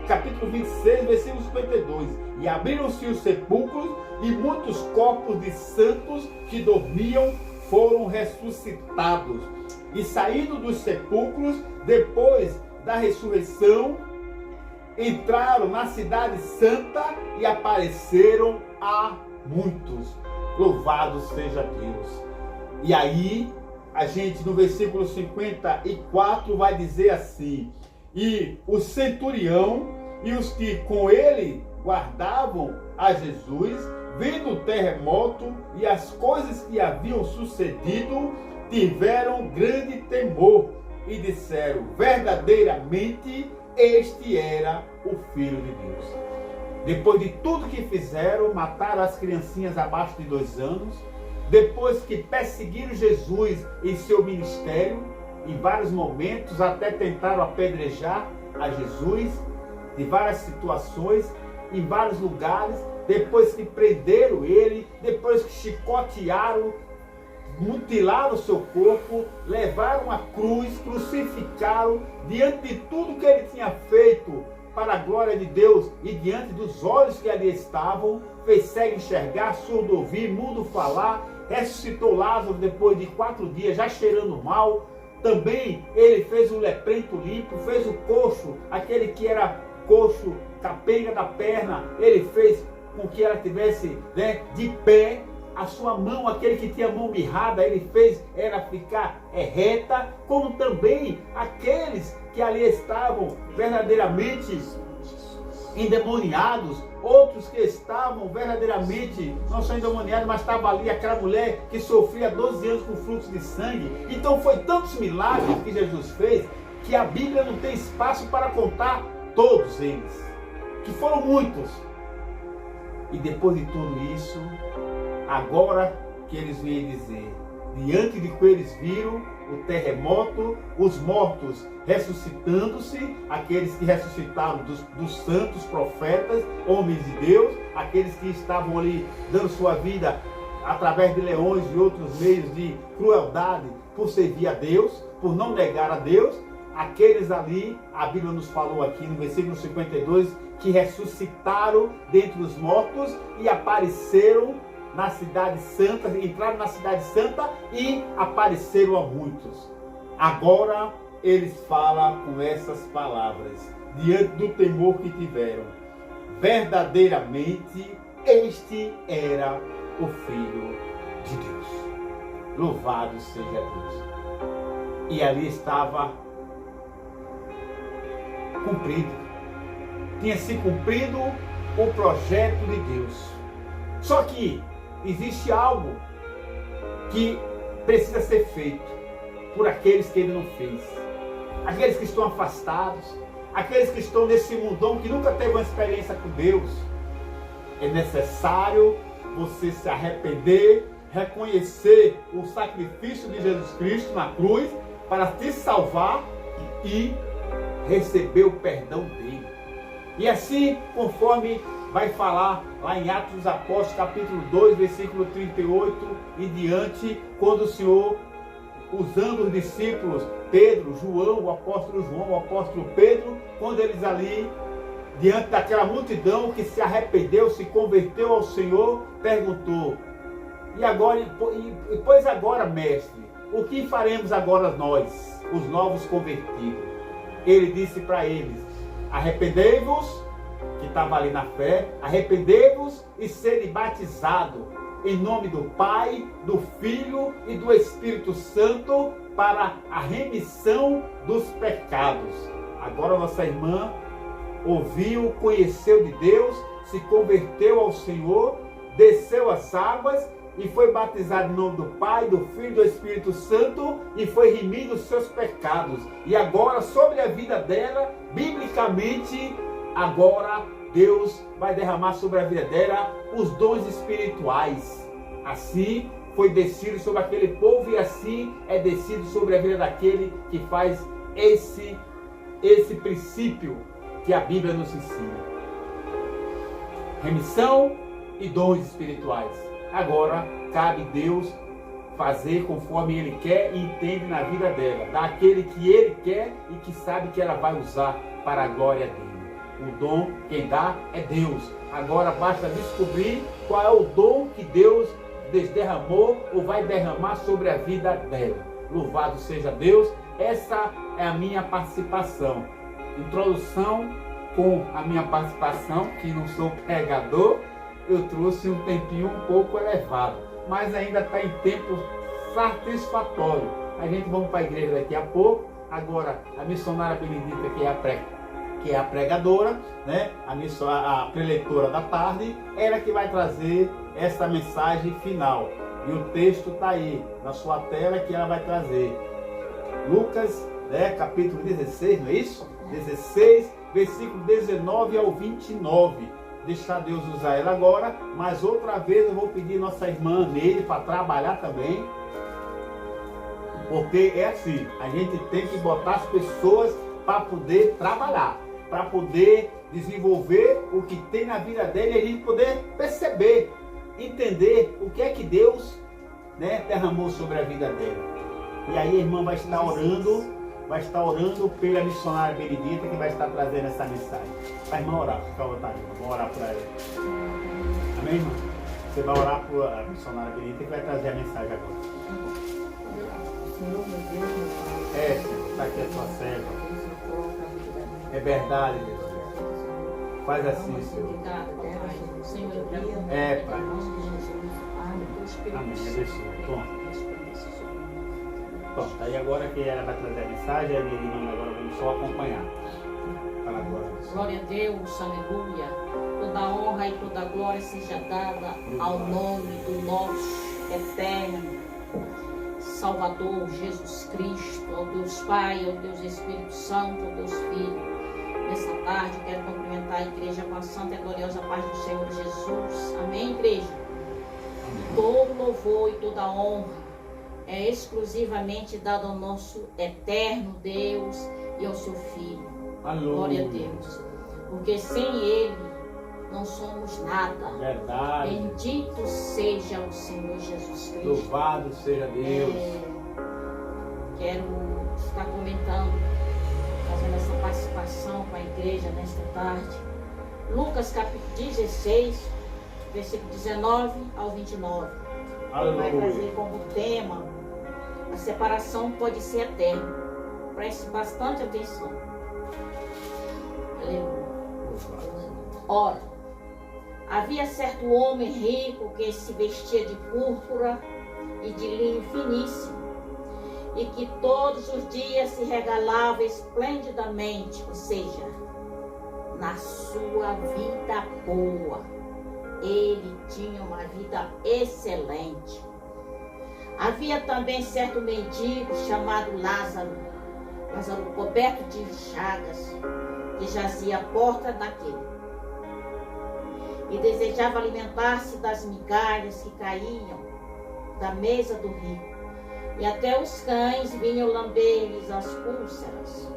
capítulo 26, versículo 52. E abriram-se os sepulcros e muitos corpos de santos que dormiam foram ressuscitados. E saindo dos sepulcros, depois da ressurreição, entraram na cidade santa e apareceram a muitos. Louvado seja Deus. E aí, a gente no versículo 54 vai dizer assim: e o centurião e os que com ele guardavam a Jesus, vendo o terremoto e as coisas que haviam sucedido, tiveram grande temor e disseram: verdadeiramente este era o Filho de Deus. Depois de tudo que fizeram, mataram as criancinhas abaixo de 2 anos, depois que perseguiram Jesus em seu ministério, em vários momentos, até tentaram apedrejar a Jesus, em várias situações, em vários lugares, depois que prenderam ele, depois que chicotearam, mutilaram o seu corpo, levaram a cruz, crucificaram, diante de tudo que ele tinha feito para a glória de Deus e diante dos olhos que ali estavam, fez cego enxergar, surdo ouvir, mudo falar, ressuscitou Lázaro depois de 4 dias, já cheirando mal. Também ele fez o leprento limpo, fez o coxo, aquele que era coxo, capenga da perna, ele fez com que ela tivesse, né, de pé. A sua mão, aquele que tinha a mão mirrada, ele fez ela ficar reta, como também aqueles que ali estavam verdadeiramente endemoniados, outros que estavam verdadeiramente, não só endemoniados, mas estava ali aquela mulher que sofria 12 anos com fluxo de sangue. Então foi tantos milagres que Jesus fez, que a Bíblia não tem espaço para contar todos eles, que foram muitos. E depois de tudo isso, agora que eles vêm dizer, diante de que eles viram o terremoto, os mortos ressuscitando-se, aqueles que ressuscitaram dos santos profetas, homens de Deus, aqueles que estavam ali dando sua vida através de leões e outros meios de crueldade por servir a Deus, por não negar a Deus, aqueles ali, a Bíblia nos falou aqui no versículo 52, que ressuscitaram dentre os mortos e apareceram na cidade santa, entraram na cidade santa e apareceram a muitos. Agora eles falam com essas palavras, diante do temor que tiveram: verdadeiramente este era o Filho de Deus. Louvado seja Deus. E ali estava cumprido. Tinha se cumprido o projeto de Deus. Só que existe algo que precisa ser feito por aqueles que ele não fez. Aqueles que estão afastados, aqueles que estão nesse mundão que nunca teve uma experiência com Deus. É necessário você se arrepender, reconhecer o sacrifício de Jesus Cristo na cruz para te salvar e receber o perdão dele. E assim, conforme vai falar lá em Atos dos Apóstolos, capítulo 2, versículo 38 e diante, quando o Senhor, usando os discípulos, Pedro, João, o apóstolo João, o apóstolo Pedro, quando eles ali, diante daquela multidão que se arrependeu, se converteu ao Senhor, perguntou: e agora, pois agora, mestre, o que faremos agora nós, os novos convertidos? Ele disse para eles: arrependei-vos, que estava ali na fé, arrependei-vos e sede batizado em nome do Pai, do Filho e do Espírito Santo para a remissão dos pecados. Agora nossa irmã ouviu, conheceu de Deus, se converteu ao Senhor, desceu as águas e foi batizado em nome do Pai, do Filho e do Espírito Santo e foi remido os seus pecados. E agora, sobre a vida dela, biblicamente, agora Deus vai derramar sobre a vida dela os dons espirituais. Assim foi descido sobre aquele povo e assim é descido sobre a vida daquele que faz esse princípio que a Bíblia nos ensina. Remissão e dons espirituais. Agora cabe Deus fazer conforme Ele quer e entende na vida dela, daquele que Ele quer e que sabe que ela vai usar para a glória dele. O dom, quem dá é Deus. Agora basta descobrir qual é o dom que Deus derramou ou vai derramar sobre a vida dela. Louvado seja Deus. Essa é a minha participação. Introdução com a minha participação, que não sou pregador, eu trouxe um tempinho um pouco elevado, mas ainda está em tempo satisfatório, A gente vamos para a igreja daqui a pouco. Agora, a missionária Benedita, que é a pregadora, né? A preleitora da tarde, ela que vai trazer essa mensagem final. E o texto está aí na sua tela que ela vai trazer. Lucas, né, capítulo 16, não é isso? 16, versículo 19 ao 29. Deixar Deus usar ela agora, mas outra vez eu vou pedir nossa irmã Neide para trabalhar também. Porque é assim, a gente tem que botar as pessoas para poder trabalhar, para poder desenvolver o que tem na vida dele e a gente poder perceber, entender o que é que Deus, né, derramou sobre a vida dele. E aí a irmã vai estar orando pela missionária Benedita, que vai estar trazendo essa mensagem. Vai, irmã, orar, fica à vontade, vamos orar por ela. Amém, irmã? Você vai orar por a missionária Benedita, que vai trazer a mensagem agora. Senhor, meu Deus, meu Pai. Senhor, está aqui a sua serva. É verdade, Deus. Faz assim, Senhor. Senhor, Pai. Amém, abençoe. Pronto, aí agora que ela vai trazer a mensagem, a minha irmã agora vamos só acompanhar. Fala agora. Glória a Deus, aleluia. Toda honra e toda glória seja dada ao nome do nosso eterno Salvador Jesus Cristo, ao Deus Pai, ao Deus Espírito Santo, ao Deus Filho. Nessa tarde eu quero cumprimentar a igreja com a santa e gloriosa paz do Senhor Jesus. Amém, igreja? E todo louvor e toda honra é exclusivamente dado ao nosso eterno Deus e ao seu Filho. Aleluia. Glória a Deus. Porque sem Ele não somos nada. Verdade. Bendito seja o Senhor Jesus Cristo. Louvado seja Deus. Quero estar comentando, fazendo essa participação com a igreja nesta tarde. Lucas capítulo 16, versículo 19 ao 29. Ele vai trazer como tema: a separação pode ser eterna. Preste bastante atenção. Aleluia. Ora, havia certo homem rico que se vestia de púrpura e de linho finíssimo, e que todos os dias se regalava esplendidamente, ou seja, na sua vida boa. Ele tinha uma vida excelente. Havia também certo mendigo chamado Lázaro coberto de chagas, que jazia à porta daquele, e desejava alimentar-se das migalhas que caíam da mesa do rico, e até os cães vinham lamber-lhes as úlceras.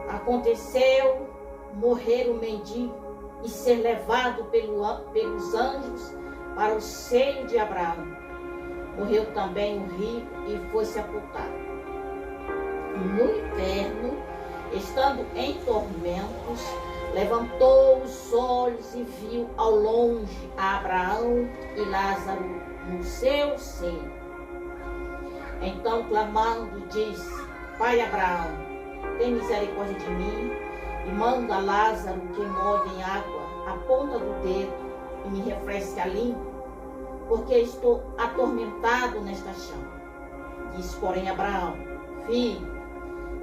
Aconteceu morrer o mendigo e ser levado pelos anjos para o seio de Abraão. Morreu também o rico e foi sepultado. No inferno, estando em tormentos, levantou os olhos e viu ao longe a Abraão e Lázaro no seu seio. Então, clamando, disse: Pai Abraão, tem misericórdia de mim e manda Lázaro que molhe em água a ponta do dedo e me refresque a língua, porque estou atormentado nesta chama. Disse, porém, Abraão: Filho,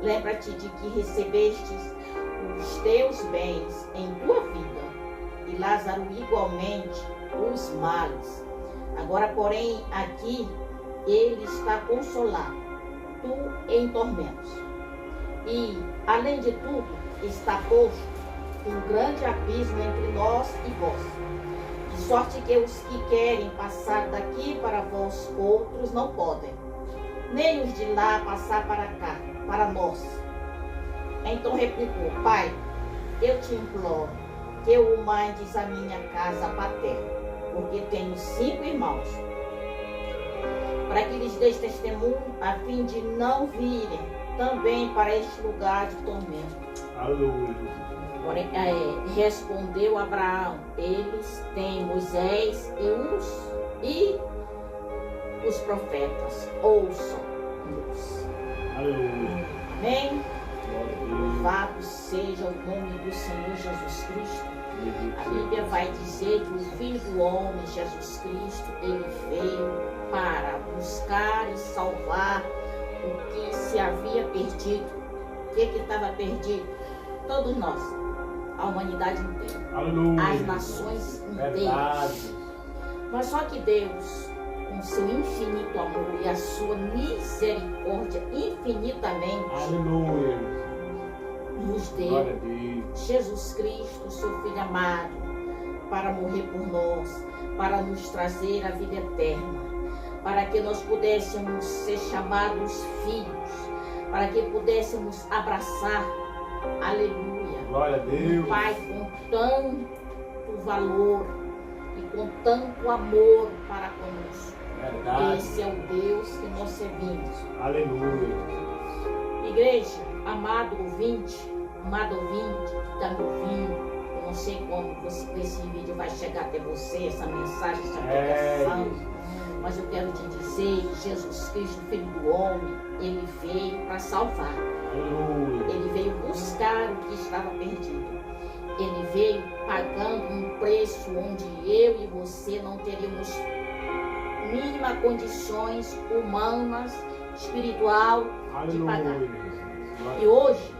lembra-te de que recebestes os teus bens em tua vida, e Lázaro igualmente os males. Agora, porém, aqui ele está consolado, tu em tormentos. E, além de tudo, está posto um grande abismo entre nós e vós, de sorte que os que querem passar daqui para vós outros não podem, nem os de lá passar para cá, para nós. Então replicou: Pai, eu te imploro que o mandes à minha casa paterna, porque tenho 5 irmãos, para que lhes deis testemunho, a fim de não virem também para este lugar de tormento. Aleluia. Porém, respondeu Abraão: eles têm Moisés e os profetas, ouçam-nos. Aleluia. Amém? Louvado seja o nome do Senhor Jesus Cristo. A Bíblia vai dizer que o Filho do Homem, Jesus Cristo, ele veio para buscar e salvar o que se havia perdido. O que estava perdido? Todos nós, a humanidade inteira, Aleluia. as nações inteiras. Verdade. Mas só que Deus, com seu infinito amor e a sua misericórdia infinitamente, Aleluia. nos Glória deu a Deus. Jesus Cristo, seu Filho amado, para morrer por nós, para nos trazer a vida eterna, para que nós pudéssemos ser chamados filhos, para que pudéssemos abraçar, aleluia, Glória a Deus. um Pai com tanto valor e com tanto amor para conosco. Verdade. Esse é o Deus que nós servimos. Aleluia. Igreja, amado ouvinte que está me ouvindo, eu não sei como esse vídeo vai chegar até você, essa mensagem, essa pregação, mas eu quero te dizer que Jesus Cristo, Filho do Homem, ele veio para salvar. Aleluia. Ele veio buscar o que estava perdido. Ele veio pagando um preço onde eu e você não teríamos mínima condições humanas, espiritual de pagar. Aleluia. E hoje,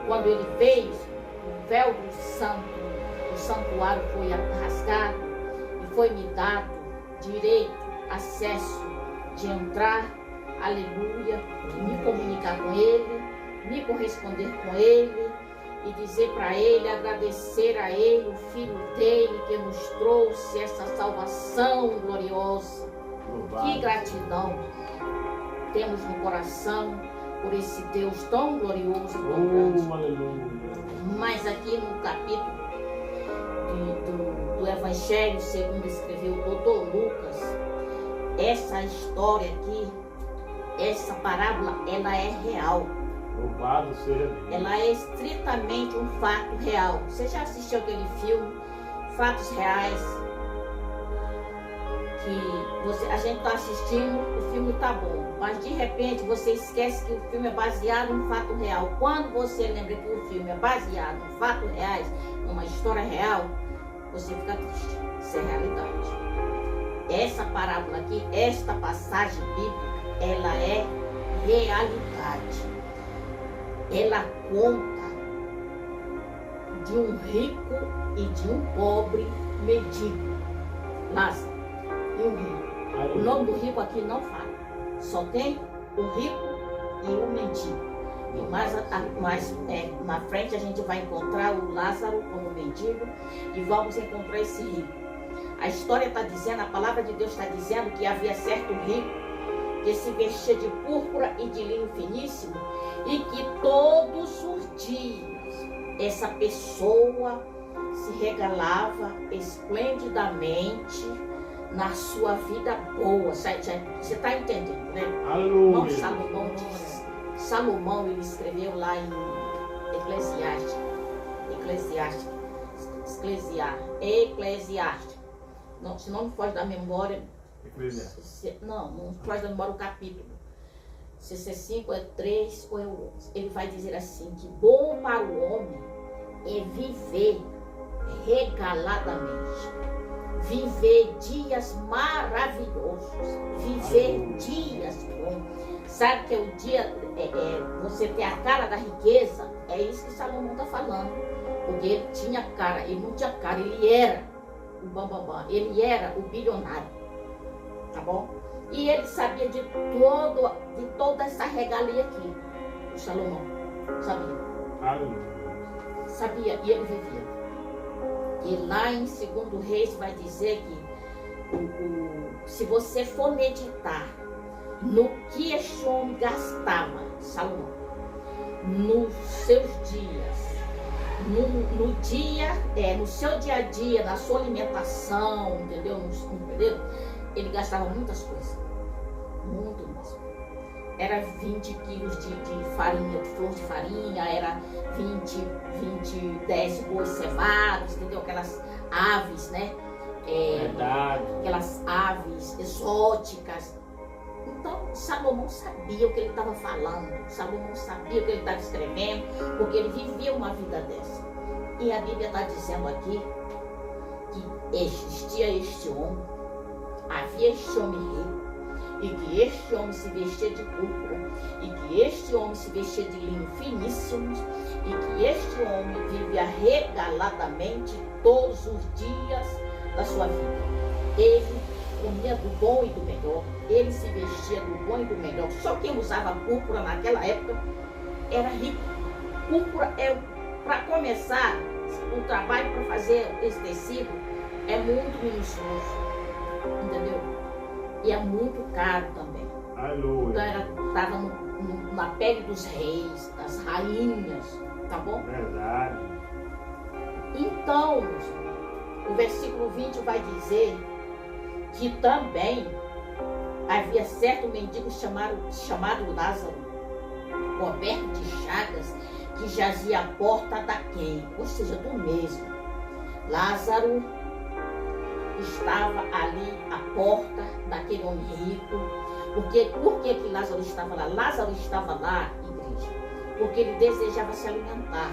quando ele fez, o véu do santuário foi rasgado e foi me dado direito, acesso de entrar, aleluia, e me comunicar com ele, me corresponder com ele e dizer para ele, agradecer a ele, o Filho dele que nos trouxe essa salvação gloriosa. Louvado. Que gratidão temos no coração por esse Deus tão glorioso e tão grande. Oh, aleluia. Mas aqui no capítulo do Evangelho, segundo escreveu o doutor Lucas, essa história aqui, essa parábola, ela é real. Louvado seja Deus. Ela é estritamente um fato real. Você já assistiu aquele filme, Fatos Reais? Que a gente está assistindo, o filme tá bom, mas de repente você esquece que o filme é baseado em fato real. Quando você lembra que o filme é baseado em fatos reais, numa história real, você fica triste. Isso é realidade. Essa parábola aqui, esta passagem bíblica, ela é realidade. Ela conta de um rico e de um pobre mendigo, Lázaro. E o rico. O nome do rico aqui não fala. Só tem o rico e o mendigo. E mais na frente a gente vai encontrar o Lázaro como mendigo e vamos encontrar esse rico. A história está dizendo, a palavra de Deus está dizendo que havia certo rico que se vestia de púrpura e de linho finíssimo e que todos os dias essa pessoa se regalava esplendidamente na sua vida boa. Você está entendendo, né? Aleluia. Não, Salomão diz. Salomão, ele escreveu lá em Eclesiastes. Não, se não me foge da memória. Não foge da memória o capítulo. Se é 5, é 3 ou é 11. Ele vai dizer assim, que bom para o homem é viver regaladamente. Viver dias maravilhosos, viver dias bons. Sabe que é o dia, você ter a cara da riqueza, é isso que Salomão está falando. Porque ele tinha cara, ele não tinha cara, ele era o bambambam, ele era o bilionário, tá bom? E ele sabia de toda essa regalia aqui, o Salomão, sabia? Aleluia. Sabia, e ele vivia. E lá em 2 Reis vai dizer que se você for meditar no que este homem gastava, Salomão, nos seus dias, no seu dia a dia, na sua alimentação, entendeu? Ele gastava muitas coisas, muito mesmo. Era 20 quilos de farinha, de flor de farinha, era 10 bois cevados, entendeu? Aquelas aves, né? Verdade. Aquelas aves exóticas. Então, Salomão sabia o que ele estava falando, Salomão sabia o que ele estava escrevendo, porque ele vivia uma vida dessa. E a Bíblia está dizendo aqui que existia este homem, havia este homem rico, e que este homem se vestia de púrpura, e que este homem se vestia de linho finíssimos, e que este homem vivia regaladamente todos os dias da sua vida. Ele comia do bom e do melhor, ele se vestia do bom e do melhor. Só quem usava púrpura naquela época era rico. Púrpura para começar, o trabalho para fazer esse tecido é muito minucioso, entendeu? E é muito caro também. Aleluia. Então estava na pele dos reis, das rainhas, tá bom? Verdade. Então, o versículo 20 vai dizer que também havia certo mendigo chamado Lázaro, coberto de chagas, que jazia à porta daquele, ou seja, do mesmo. Lázaro estava ali à porta daquele homem rico. Por que Lázaro estava lá? Lázaro estava lá, igreja, porque ele desejava se alimentar.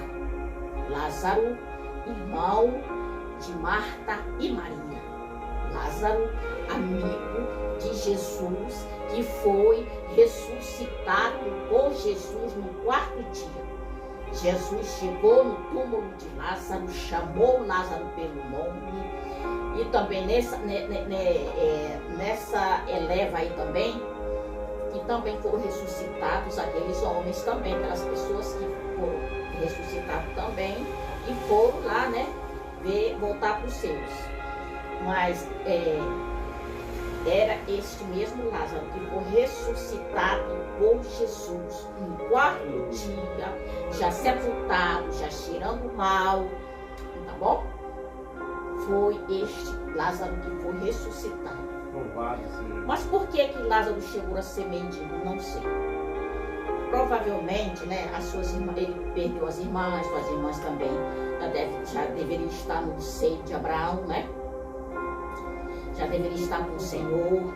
Lázaro, irmão de Marta e Maria. Lázaro, amigo de Jesus, que foi ressuscitado por Jesus no quarto dia. Jesus chegou no túmulo de Lázaro, chamou Lázaro pelo nome, e também nessa eleva aí também, que também foram ressuscitados aqueles homens também, aquelas pessoas que foram ressuscitados também e foram lá, né, voltar para os seus. Mas era este mesmo Lázaro que foi ressuscitado por Jesus no quarto dia, já sepultado, já cheirando mal, tá bom? Foi este Lázaro que foi ressuscitado. Louvado seja. Mas por que Lázaro chegou a ser mendigo? Não sei. Provavelmente, né, ele perdeu as irmãs, suas irmãs também já deveriam estar no seio de Abraão, né? Já deveria estar com o Senhor.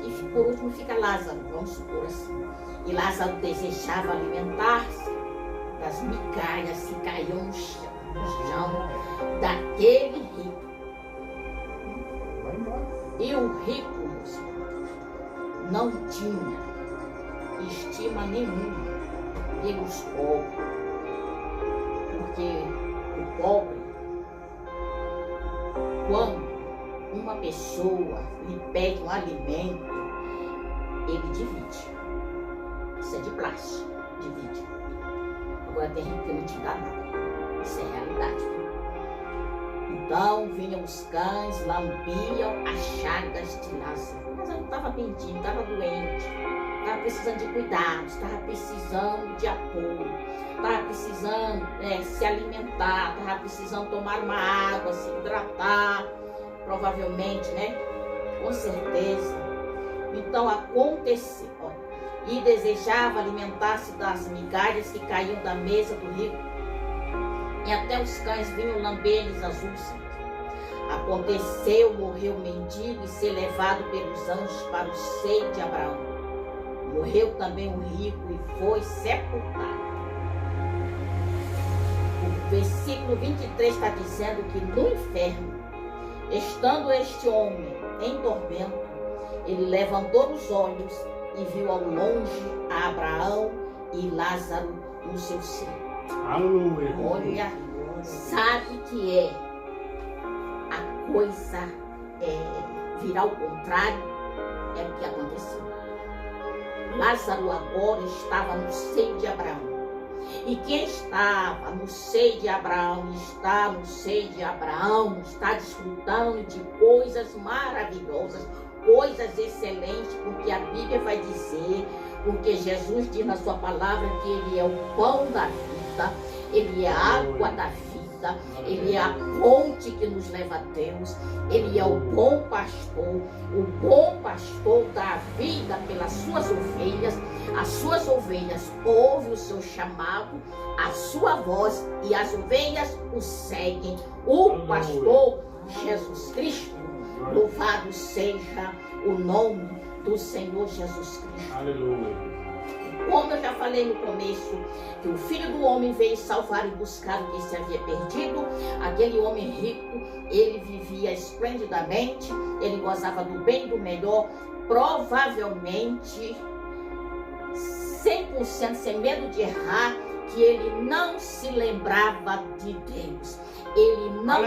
E por último fica Lázaro, vamos supor assim. E Lázaro desejava alimentar-se das migalhas que caíam no chão daquele rico. Vai embora. E o rico, moço, não tinha estima nenhuma pelos pobres. Porque o pobre, quando uma pessoa lhe pede um alimento, ele divide. Isso é de plástico, divide. Agora tem rico que não te dá nada. Isso é realidade. Então vinham os cães, lambiam as chagas de Lázaro. Lázaro estava mendigo, estava doente, estava precisando de cuidados, estava precisando de apoio, estava precisando se alimentar, estava precisando tomar uma água, se hidratar. Provavelmente, né? Com certeza. Então aconteceu, ó, e desejava alimentar-se das migalhas que caíam da mesa do rico, e até os cães vinham lamber-lhes as úlceras. Aconteceu, morreu o mendigo e ser levado pelos anjos para o seio de Abraão. Morreu também o rico e foi sepultado. O versículo 23 está dizendo que no inferno, estando este homem em tormento, ele levantou os olhos e viu ao longe a Abraão e Lázaro no seu seio. Aleluia. Olha, sabe que é a coisa virar ao contrário? É o que aconteceu. Lázaro agora estava no seio de Abraão. E quem estava no seio de Abraão, está no seio de Abraão, está desfrutando de coisas maravilhosas, coisas excelentes, porque a Bíblia vai dizer, porque Jesus diz na sua palavra que Ele é o pão da vida, Ele é a água da vida, Ele é a ponte que nos leva a Deus, Ele é o bom pastor dá a vida pelas suas ovelhas, as suas ovelhas ouvem o seu chamado, a sua voz, e as ovelhas o seguem. O pastor Jesus Cristo, louvado seja o nome do Senhor Jesus Cristo. Aleluia. Como como eu já falei no começo, que o Filho do Homem veio salvar e buscar o que se havia perdido, aquele homem rico, ele vivia esplendidamente, ele gozava do bem e do melhor, provavelmente 100% sem medo de errar, que ele não se lembrava de Deus. Ele não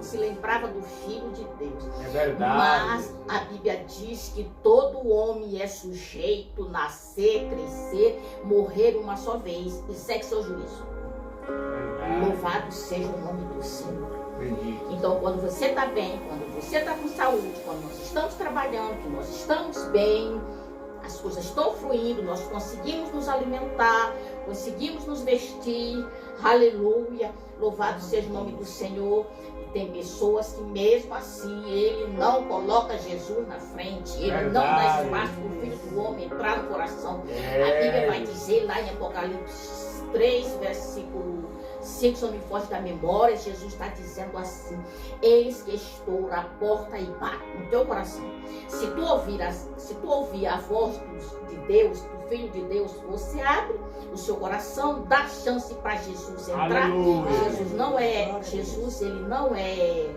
se lembrava do Filho de Deus. É verdade. Mas a Bíblia diz que todo homem é sujeito, nascer, crescer, morrer uma só vez e segue seu juízo. Verdade. Louvado seja o nome do Senhor. Bendito. Então, quando você está bem, quando você está com saúde, quando nós estamos trabalhando, que nós estamos bem, as coisas estão fluindo, nós conseguimos nos alimentar, conseguimos nos vestir, aleluia, louvado seja o nome do Senhor. E tem pessoas que mesmo assim, ele não coloca Jesus na frente, ele não dá espaço para o Filho do Homem entrar no coração. A Bíblia vai dizer lá em Apocalipse 3, versículo 5, se eu me foge da memória, Jesus está dizendo assim: eis que estou à porta e bato no teu coração. Se tu ouvir a voz de Deus, do Filho de Deus, você abre o seu coração, dá chance para Jesus entrar. Aleluia. Jesus, ele não é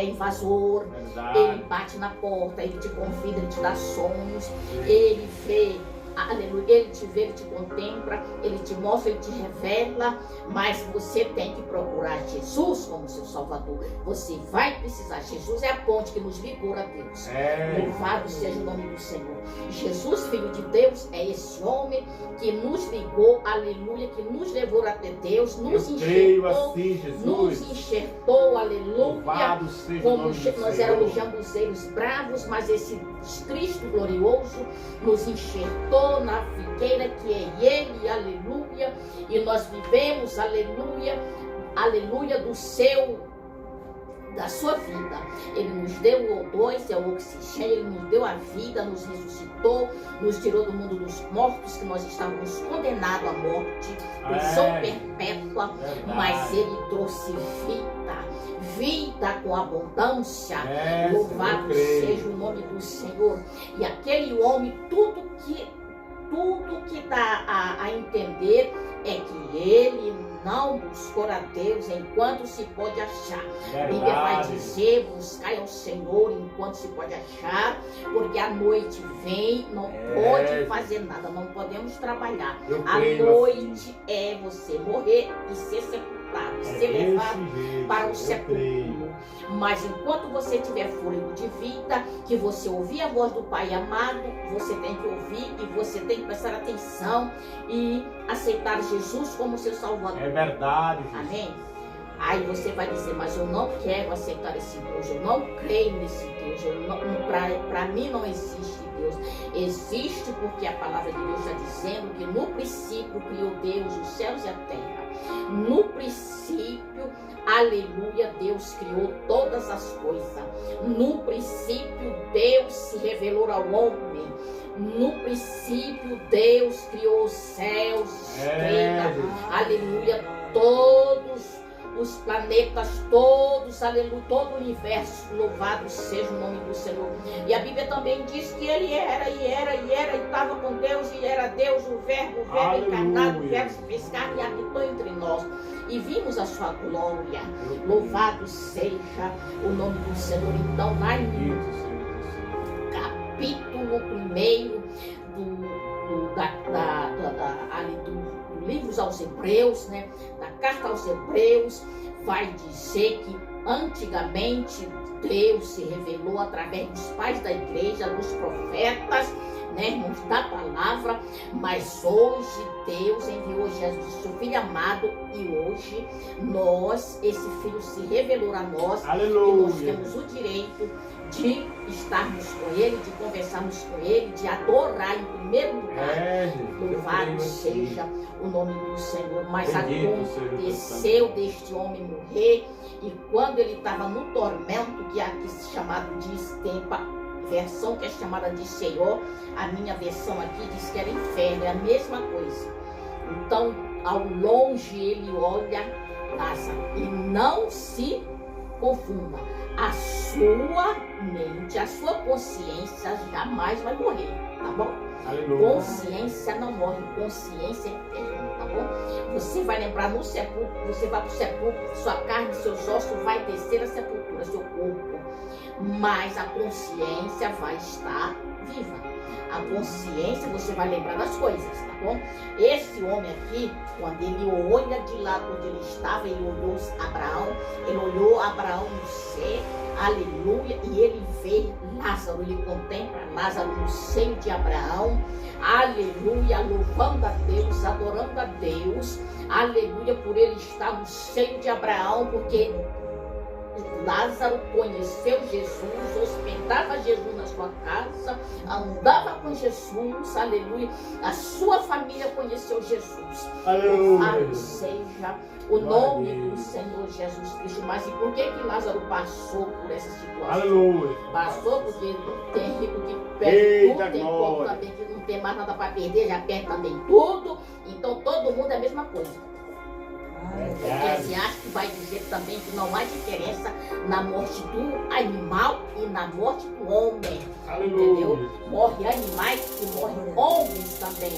invasor. Verdade. Ele bate na porta, ele te convida, ele te dá sonhos, ele vê. Aleluia, ele te vê, ele te contempla, ele te mostra, ele te revela, mas você tem que procurar Jesus como seu Salvador. Você vai precisar. Jesus é a ponte que nos vigora a Deus. Louvado seja o nome do Senhor. Jesus, Filho de Deus, é esse homem que nos ligou, aleluia, que nos levou até Deus, nos enxertou, aleluia, como nós éramos jambuzeiros bravos, mas esse Cristo glorioso nos enxertou na figueira que é Ele, aleluia, e nós vivemos, aleluia, aleluia, da sua vida. Ele nos deu o O2, é o oxigênio, ele nos deu a vida, nos ressuscitou, nos tirou do mundo dos mortos, que nós estávamos condenados à morte, prisão perpétua, mas ele trouxe vida com abundância. Louvado seja o nome do Senhor. E aquele homem, tudo que dá a entender é que ele não buscou a Deus enquanto se pode achar. A Bíblia vai dizer: buscai ao Senhor enquanto se pode achar, porque a noite vem, não pode fazer nada, não podemos trabalhar. A noite é você morrer e ser sepultado, ser levado para o sepulcro. Mas enquanto você tiver fôlego de vida, que você ouvir a voz do Pai amado, você tem que ouvir e você tem que prestar atenção e aceitar Jesus como seu Salvador. É verdade, Jesus. Amém? Aí você vai dizer: mas eu não quero aceitar esse Deus, eu não creio nesse Deus, para mim não existe Deus. Existe, porque a palavra de Deus está dizendo que no princípio criou Deus os céus e a terra. No princípio, aleluia, Deus criou todas as coisas. No princípio, Deus se revelou ao homem. No princípio, Deus criou os céus, estrelas, aleluia, todos os planetas, todos, aleluia, todo o universo. Louvado seja o nome do Senhor. E a Bíblia também diz que ele era, e estava com Deus, e era Deus, o verbo encarnado, o verbo se fez carne e habitou entre nós. E vimos a sua glória. Louvado seja o nome do Senhor. Então, lá em capítulo 1 do livro aos Hebreus, né, da carta aos Hebreus, vai dizer que antigamente Deus se revelou através dos pais da igreja, dos profetas, né, irmãos, da palavra, mas hoje Deus enviou Jesus, seu Filho amado, e hoje esse Filho se revelou a nós. Aleluia. E nós temos o direito de estarmos com Ele, de conversarmos com Ele, de adorar em primeiro lugar. Louvado seja o nome do Senhor. Mas aconteceu deste homem morrer, e quando ele estava no tormento, que é aqui chamado de estempa, versão que é chamada de Senhor, a minha versão aqui diz que era inferno, é a mesma coisa. Então, ao longe ele olha Lázaro, e não se confunda, a sua mente, a sua consciência jamais vai morrer, tá bom? Aleluia. Consciência não morre, consciência é eterna, tá bom? Você vai lembrar no sepulcro, você vai para o sepulcro, sua carne, seus ossos vai descer à sepultura, seu corpo. Mas a consciência vai estar viva. A consciência, você vai lembrar das coisas, tá bom? Esse homem aqui, quando ele olha de lá onde ele estava, ele olhou Abraão no céu, aleluia, e ele vê Lázaro, ele contempla Lázaro no seio de Abraão, aleluia, louvando a Deus, adorando a Deus, aleluia, por ele estar no seio de Abraão, porque Lázaro conheceu Jesus, hospedava Jesus na sua casa, andava com Jesus, aleluia. A sua família conheceu Jesus. Louvado seja o nome do Senhor Jesus Cristo. Mas e por que Lázaro passou por essa situação? Aleluia. Passou porque tem rico que perde tudo, tem povo também que não tem mais nada para perder, já perde também tudo. Então todo mundo é a mesma coisa. Eclesiastes vai dizer também que não há diferença na morte do animal e na morte do homem. Aleluia. Entendeu? Morre animais e morre homens também.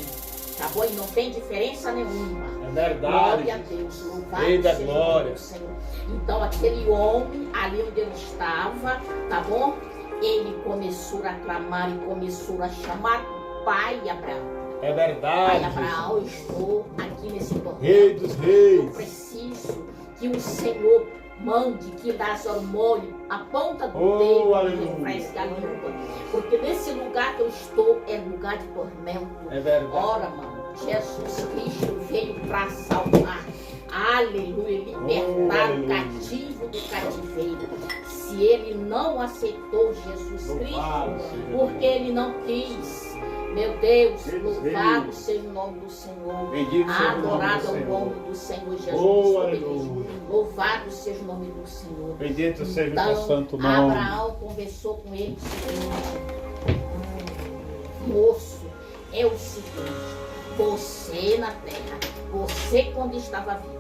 Tá bom? E não tem diferença nenhuma. É verdade. Glória a Deus. Louvado seja o nome do Senhor. Então aquele homem, ali onde ele estava, tá bom? Ele começou a clamar e começou a chamar o pai Abraão. É verdade. Pai Abraão, eu estou aqui nesse momento. Rei dos reis. Eu preciso que o Senhor mande que Lázaro molhe a ponta do dedo e refresque a língua. Porque nesse lugar que eu estou é lugar de tormento. É verdade. Ora, mano, Jesus Cristo veio para salvar. Aleluia, libertar o cativo do cativeiro. Se ele não aceitou Jesus Cristo, porque ele não quis. Meu Deus, louvado seja o nome do Senhor. Adorado é o nome do Senhor Jesus. Louvado seja o nome do Senhor. Bendito seja então, o teu santo nome. Abraão conversou com ele o seguinte: moço, é o seguinte, você na terra, você quando estava vivo,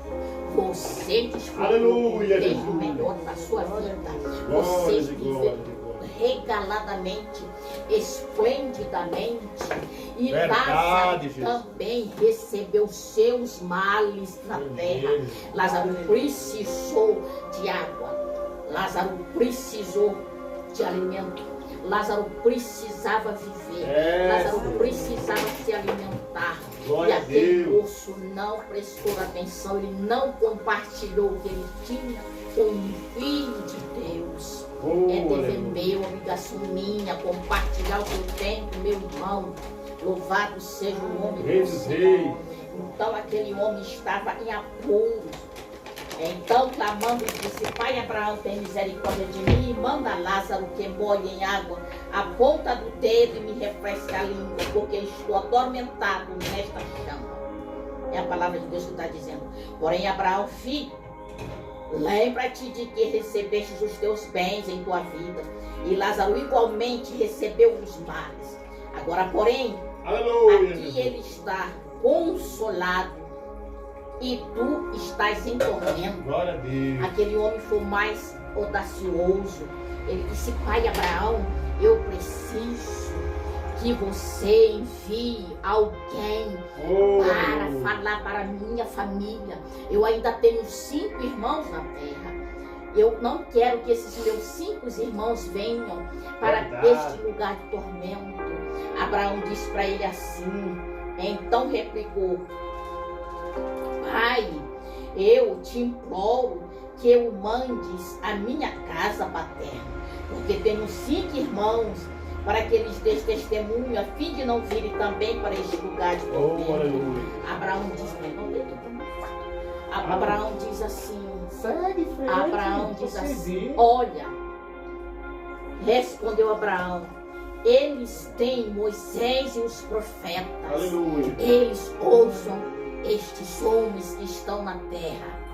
você desfrutou do melhor da sua vida. Você viveu regaladamente, esplendidamente, e Lázaro também recebeu seus males na terra. Lázaro precisou de água, Lázaro precisou de alimento, Lázaro precisava viver, Lázaro precisava se alimentar. E aquele moço não prestou atenção, ele não compartilhou o que ele tinha com o Filho de Deus. É dever meu, obrigação minha, compartilhar o que eu tenho com meu irmão. Louvado seja o nome do Senhor. Então aquele homem estava em apuro. Então clamando, disse: Pai Abraão, tem misericórdia de mim, e manda Lázaro que molhe em água a ponta do dedo e me refresque a língua, porque estou atormentado nesta chama. É a palavra de Deus que está dizendo. Porém Abraão, filho, lembra-te de que recebeste os teus bens em tua vida, e Lázaro igualmente recebeu os males. Agora, porém, aqui ele está consolado e tu estás em tormento. Glória a Deus. Aquele homem foi mais audacioso. Ele disse: Pai Abraão, eu preciso que você envie alguém para falar para a minha família. Eu ainda tenho 5 irmãos na terra. Eu não quero que esses meus 5 irmãos venham para este lugar de tormento. Abraão disse para ele assim. Então replicou: Pai, eu te imploro que eu mandes a minha casa paterna, porque tenho 5 irmãos, para que eles dêem testemunho, a fim de não virem também para este lugar de tormento. Abraão diz, Abraão diz assim, Abraão diz assim, olha, respondeu Abraão, eles têm Moisés e os profetas. Aleluia. Eles ouçam estes homens que estão na terra.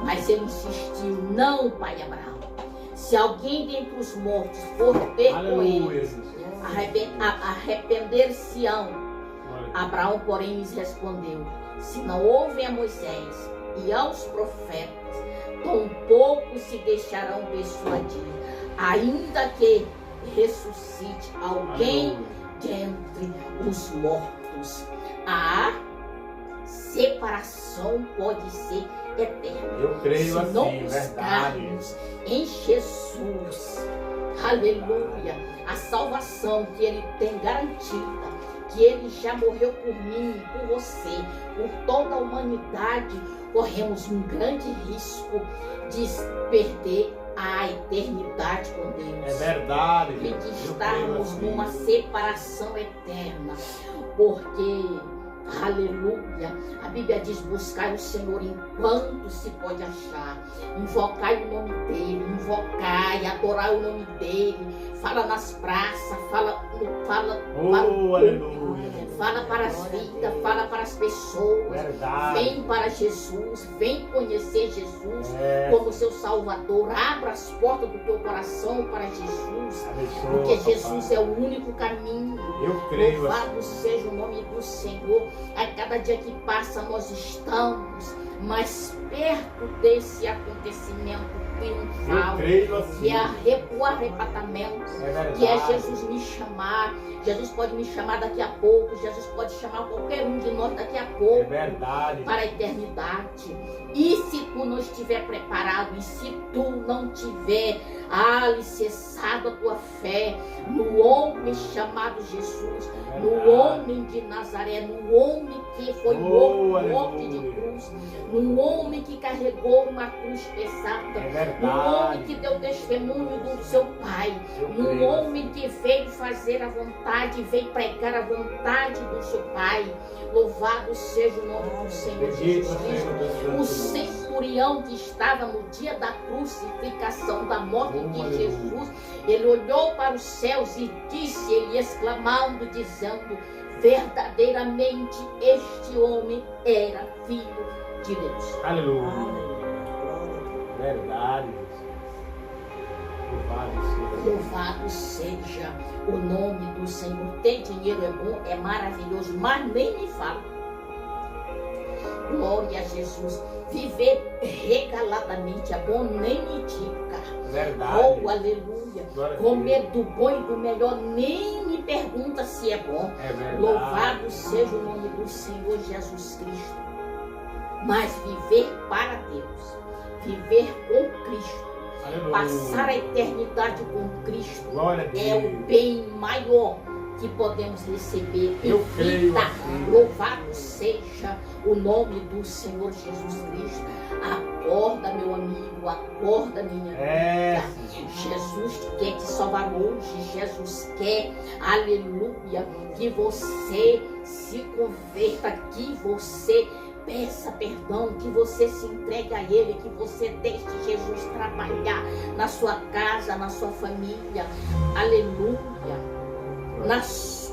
Mas ele insistiu: não, pai Abraão. Se alguém dentre os mortos for ter com eles, arrepender-se-ão. Abraão, porém, lhes respondeu: se não ouvem a Moisés e aos profetas, tampouco se deixarão persuadir, ainda que ressuscite alguém de entre os mortos. A separação pode ser eterna. Eu creio Se assim, não verdade. buscarmos em Jesus, aleluia, a salvação que Ele tem garantida, que Ele já morreu por mim, por você, por toda a humanidade, corremos um grande risco de perder a eternidade com Deus. É verdade. E de Eu creio estarmos assim. numa separação eterna, porque, aleluia, a Bíblia diz: buscar o Senhor enquanto se pode achar, invocai o nome dEle, invocai, adorar o nome dEle, fala nas praças, fala Oh, aleluia. fala para as vidas, fala para as pessoas, Verdade. vem para Jesus, vem conhecer Jesus É. como seu Salvador, abra as portas do teu coração para Jesus, Abençoa, porque papai. Jesus é o único caminho. Eu creio assim. Louvado seja o nome do Senhor. A cada dia que passa nós estamos mais perto desse acontecimento Eu triunfal, creio assim. que é o arrebatamento, É verdade. que é Jesus me chamar. Jesus pode me chamar daqui a pouco, Jesus pode chamar qualquer um de nós daqui a É pouco verdade. para a eternidade. E se tu não estiver preparado, e se tu não tiver alicerçado a tua fé no homem chamado Jesus, no homem de Nazaré, no homem que foi morto, morte de cruz, no homem que carregou uma cruz pesada, É no homem verdade. que deu testemunho do seu Pai, Eu no creio. homem que veio fazer a vontade, veio pregar a vontade do seu Pai. Louvado seja o nome do Senhor Bendito Jesus seja Cristo. o teu O santo nome. centurião que estava no dia da crucificação, da morte de Aleluia. Jesus, ele olhou para os céus e disse, ele exclamando, dizendo: verdadeiramente este homem era filho de Deus. Aleluia. Verdade. Louvado seja. Louvado seja o nome do Senhor. Ter dinheiro é bom, é maravilhoso, mas nem me fala. Glória a Jesus. Viver regaladamente é bom, nem me diga. Verdade. Oh, aleluia. Glória a Comer Deus. do bom e do melhor, nem me pergunta se é bom. É verdade. Louvado seja o nome do Senhor Jesus Cristo. Mas viver para Deus, viver com Cristo, Aleluia. passar a eternidade com Cristo Glória a Deus. é o bem maior que podemos receber em Eu creio vida. assim. Louvado seja o nome do Senhor Jesus Cristo. Acorda, meu amigo, acorda, minha É. amiga. Jesus quer te salvar hoje. Jesus quer, aleluia, que você se converta, que você peça perdão, que você se entregue a Ele, que você deixe Jesus trabalhar na sua casa, na sua família, aleluia,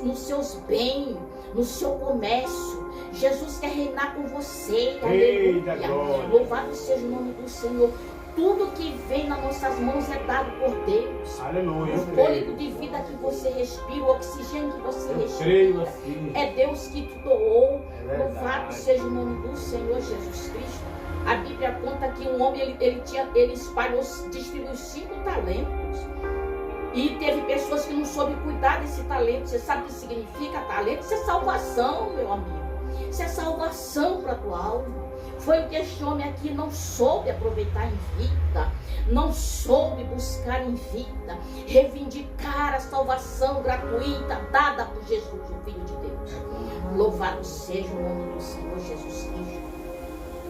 nos seus bens, no seu comércio. Jesus quer reinar com você, Eita, aleluia. glória. Louvado seja o nome do Senhor. Tudo que vem nas nossas mãos é dado por Deus. Aleluia. O Eu fôlego creio. de vida que você respira, o oxigênio que você Eu respira, creio assim. é Deus que te doou. É verdade. Louvado seja o nome do Senhor Jesus Cristo. A Bíblia conta que um homem ele espalhou, distribuiu 5 talentos. E teve pessoas que não soube cuidar desse talento. Você sabe o que significa talento? Isso é salvação, meu amigo. Isso é salvação para a tua alma. Foi o que este homem aqui não soube aproveitar em vida, não soube buscar em vida, reivindicar a salvação gratuita dada por Jesus, o Filho de Deus. Louvado seja o nome do Senhor Jesus Cristo.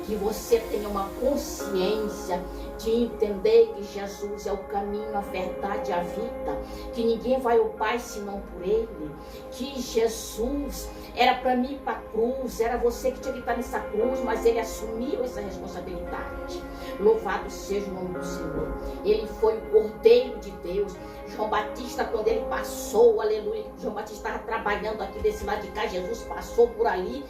Que você tenha uma consciência de entender que Jesus é o caminho, a verdade e a vida, que ninguém vai ao Pai senão por Ele, que Jesus era para mim para a cruz, era você que tinha que estar nessa cruz, mas Ele assumiu essa responsabilidade. Louvado seja o nome do Senhor. Ele foi o Cordeiro de Deus. João Batista, quando ele passou, aleluia, João Batista estava trabalhando aqui desse lado de cá, Jesus passou por ali,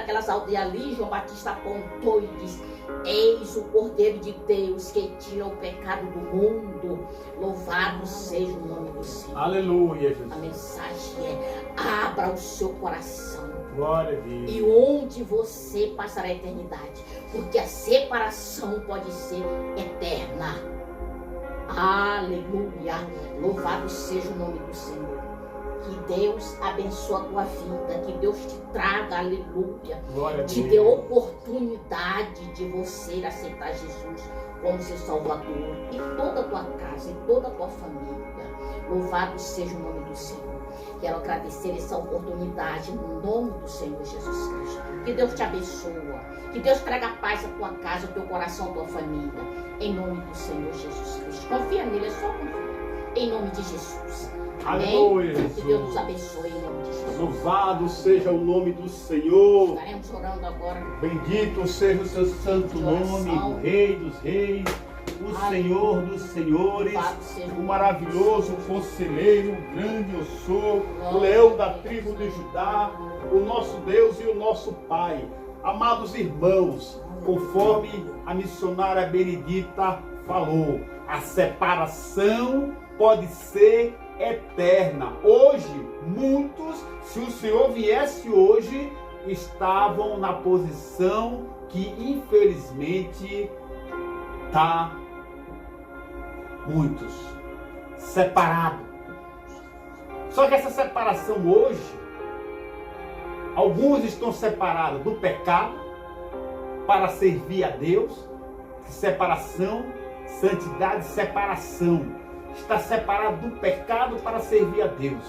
pelas aldeias ali, João Batista apontou e disse: eis o Cordeiro de Deus que tira o pecado do mundo. Louvado seja o nome do Senhor. Aleluia, Jesus. A mensagem é: abra o seu coração. Glória a Deus. E onde você passará a eternidade, porque a separação pode ser eterna. Aleluia. Louvado seja o nome do Senhor. Que Deus abençoe a tua vida, que Deus te traga, aleluia, Glória a te Deus. dê oportunidade de você aceitar Jesus como seu Salvador, e toda a tua casa, e toda a tua família. Louvado seja o nome do Senhor. Quero agradecer essa oportunidade no nome do Senhor Jesus Cristo. Que Deus te abençoe, que Deus traga paz à tua casa, ao teu coração, à tua família, em nome do Senhor Jesus Cristo. Confia nele, é só confiar, em nome de Jesus. Amém? Aleluia, Que Jesus. Deus nos abençoe em nome de Jesus. Louvado seja o nome do Senhor. Estaremos orando agora. Bendito seja o seu santo nome, o Rei dos Reis, o Senhor dos Senhores, o maravilhoso conselheiro, o grande eu sou, o leão da tribo de Judá, o nosso Deus e o nosso Pai. Amados irmãos, conforme a missionária Benedita falou, a separação pode ser eterna. Hoje, muitos, se o Senhor viesse hoje, estavam na posição que infelizmente está muitos separados. Só que essa separação hoje, alguns estão separados do pecado para servir a Deus. Separação, santidade, separação. Está separado do pecado para servir a Deus.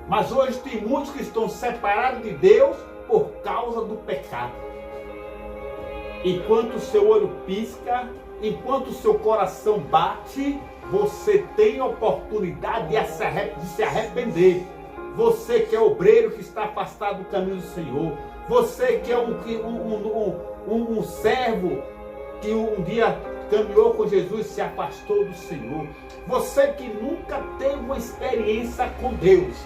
Mas hoje tem muitos que estão separados de Deus por causa do pecado. Enquanto o seu olho pisca, enquanto o seu coração bate, você tem a oportunidade de se arrepender. Você que é obreiro que está afastado do caminho do Senhor. Você que é um servo que um dia caminhou com Jesus e se afastou do Senhor. Você que nunca teve uma experiência com Deus.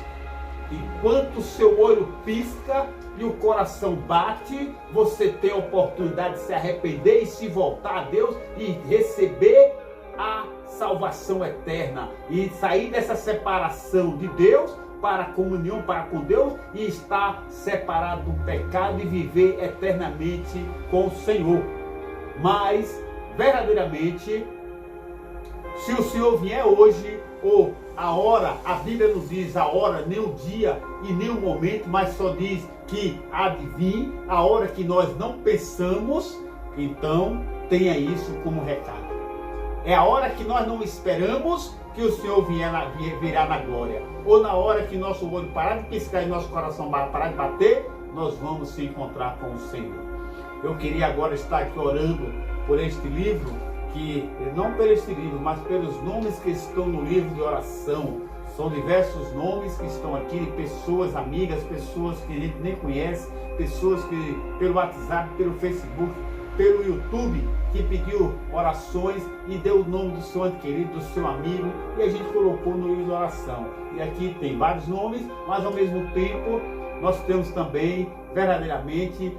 Enquanto o seu olho pisca e o coração bate, você tem a oportunidade de se arrepender e se voltar a Deus e receber a salvação eterna. E sair dessa separação de Deus para a comunhão para com Deus e estar separado do pecado e viver eternamente com o Senhor. Mas, verdadeiramente, se o Senhor vier hoje, ou a hora, a Bíblia não diz a hora, nem o dia e nem o momento, mas só diz que há de vir, a hora que nós não pensamos, então tenha isso como recado. É a hora que nós não esperamos que o Senhor virá na glória. Ou na hora que nosso olho parar de piscar e nosso coração parar de bater, nós vamos se encontrar com o Senhor. Eu queria agora estar aqui orando por este livro, que não por este livro, mas pelos nomes que estão no livro de oração. São diversos nomes que estão aqui, de pessoas amigas, pessoas que a gente nem conhece, pessoas que pelo WhatsApp, pelo Facebook, pelo YouTube, que pediu orações e deu o nome do seu ente querido, do seu amigo, e a gente colocou no livro de oração. E aqui tem vários nomes, mas ao mesmo tempo nós temos também verdadeiramente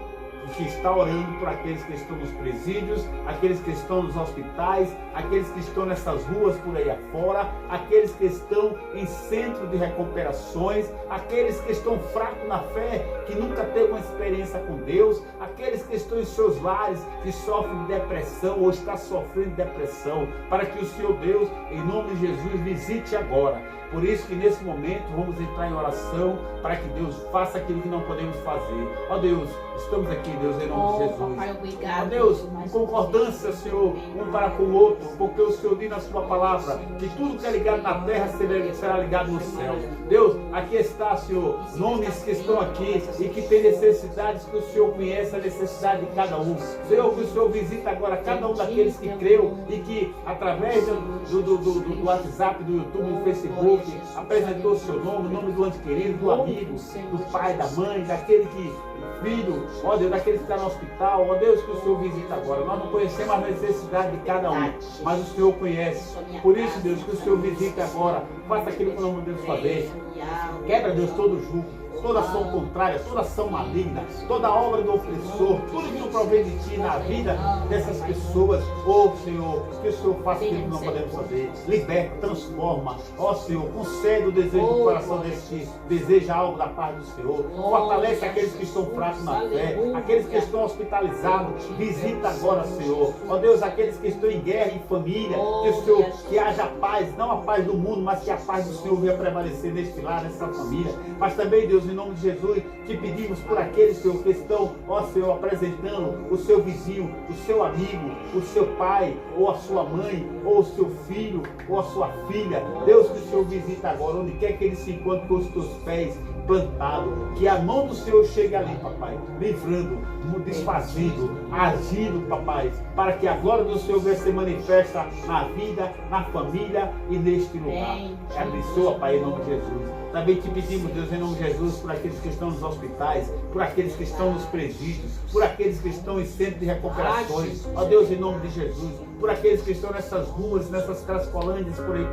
que está orando por aqueles que estão nos presídios, aqueles que estão nos hospitais, aqueles que estão nessas ruas por aí afora, aqueles que estão em centro de recuperações, aqueles que estão fracos na fé, que nunca teve uma experiência com Deus, aqueles que estão em seus lares, que sofrem de depressão ou está sofrendo de depressão, para que o Senhor Deus, em nome de Jesus, visite agora. Por isso que nesse momento vamos entrar em oração para que Deus faça aquilo que não podemos fazer. Ó Deus, estamos aqui, Deus, em nome de Jesus. Papai, obrigado. Ó Deus, em concordância, Senhor, um para com o outro, porque o Senhor diz na sua palavra que tudo que é ligado na terra será ligado no céu. Deus, aqui está, Senhor, nomes que estão aqui e que têm necessidades que o Senhor conhece a necessidade de cada um. Senhor, que o Senhor visita agora cada um daqueles que creu e que através do WhatsApp, do YouTube, do Facebook, apresentou o seu nome, o nome do ente querido, do amigo, do pai, da mãe, daquele que, filho, ó Deus, daquele que está no hospital, ó Deus, que o Senhor visita agora. Nós não conhecemos a necessidade de cada um, mas o Senhor conhece. Por isso, Deus, que o Senhor visita agora, faça aquilo que nós podemos fazer. Quebra, Deus, todo jugo. toda ação contrária, toda ação maligna, toda obra do opressor, tudo que não provém de Ti na vida dessas pessoas. Ó Senhor, que o Senhor faça aquilo que não podemos fazer. Liberta, transforma. Ó Senhor, concede o desejo do coração desse que deseja algo da parte do Senhor. Fortalece aqueles que estão fracos na fé, aqueles que estão hospitalizados. Visita agora, Senhor. Ó Deus, aqueles que estão em guerra, em família, que o Senhor, que haja paz, não a paz do mundo, mas que a paz do Senhor venha prevalecer neste lar, nessa família. Mas também, Deus, em nome de Jesus, te pedimos por aqueles, Senhor, que estão, ó Senhor, apresentando o seu vizinho, o seu amigo, o seu pai, ou a sua mãe, ou o seu filho, ou a sua filha. Deus, que o Senhor visita agora, onde quer que ele se encontre com os teus pés plantado, que a mão do Senhor chegue ali, papai, livrando, desfazendo, agindo, papai, para que a glória do Senhor venha se manifesta na vida, na família e neste lugar. Abençoa, Pai, em nome de Jesus. Também te pedimos, Deus, em nome de Jesus, por aqueles que estão nos hospitais, por aqueles que estão nos presídios, por aqueles que estão em centros de recuperações, ó Deus, em nome de Jesus, por aqueles que estão nessas ruas, nessas cracolândias por aí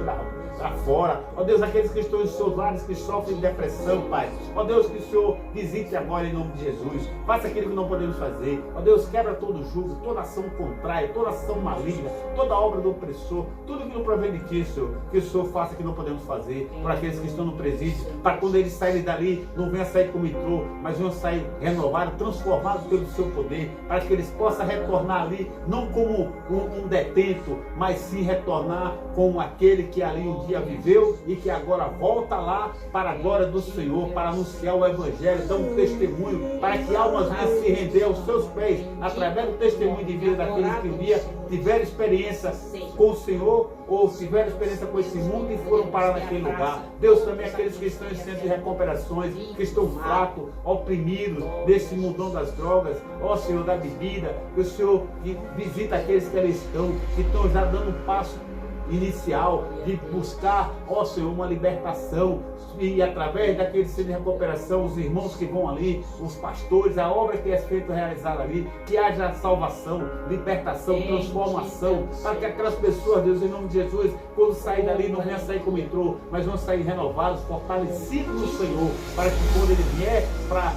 para fora, ó Deus, aqueles que estão em seus lares, que sofrem de depressão, Pai, ó Deus, que o Senhor visite agora em nome de Jesus, faça aquilo que não podemos fazer, ó Deus, quebra todo jugo, toda ação contrária, toda ação maligna, toda obra do opressor, tudo que não provém de Ti, Senhor, que o Senhor faça o que não podemos fazer, por aqueles que estão no presídio, para quando eles saírem dali, não venham sair como entrou, mas venham sair renovados, transformados pelo seu poder, para que eles possam retornar ali, não como um detento, mas sim retornar como aquele que ali um dia viveu e que agora volta lá para a glória do Senhor, para anunciar o Evangelho, dar um testemunho, para que almas venham se render aos seus pés, através do testemunho de vida daqueles que um dia tiveram experiência com o Senhor, ou tiveram experiência com esse mundo e foram parar naquele lugar. Deus, também aqueles que estão em centro de recuperações, que estão fracos, oprimidos desse mundão das drogas, ó Senhor, da bebida, que o Senhor visita aqueles que ali estão, que estão já dando um passo inicial de buscar, ó Senhor, uma libertação, e através daquele centro de recuperação, os irmãos que vão ali, os pastores, a obra que é feita, realizada ali, que haja salvação, libertação, transformação, para que aquelas pessoas, Deus, em nome de Jesus, quando sair dali, não venham sair como entrou, mas vão sair renovados, fortalecidos no Senhor, para que quando Ele vier para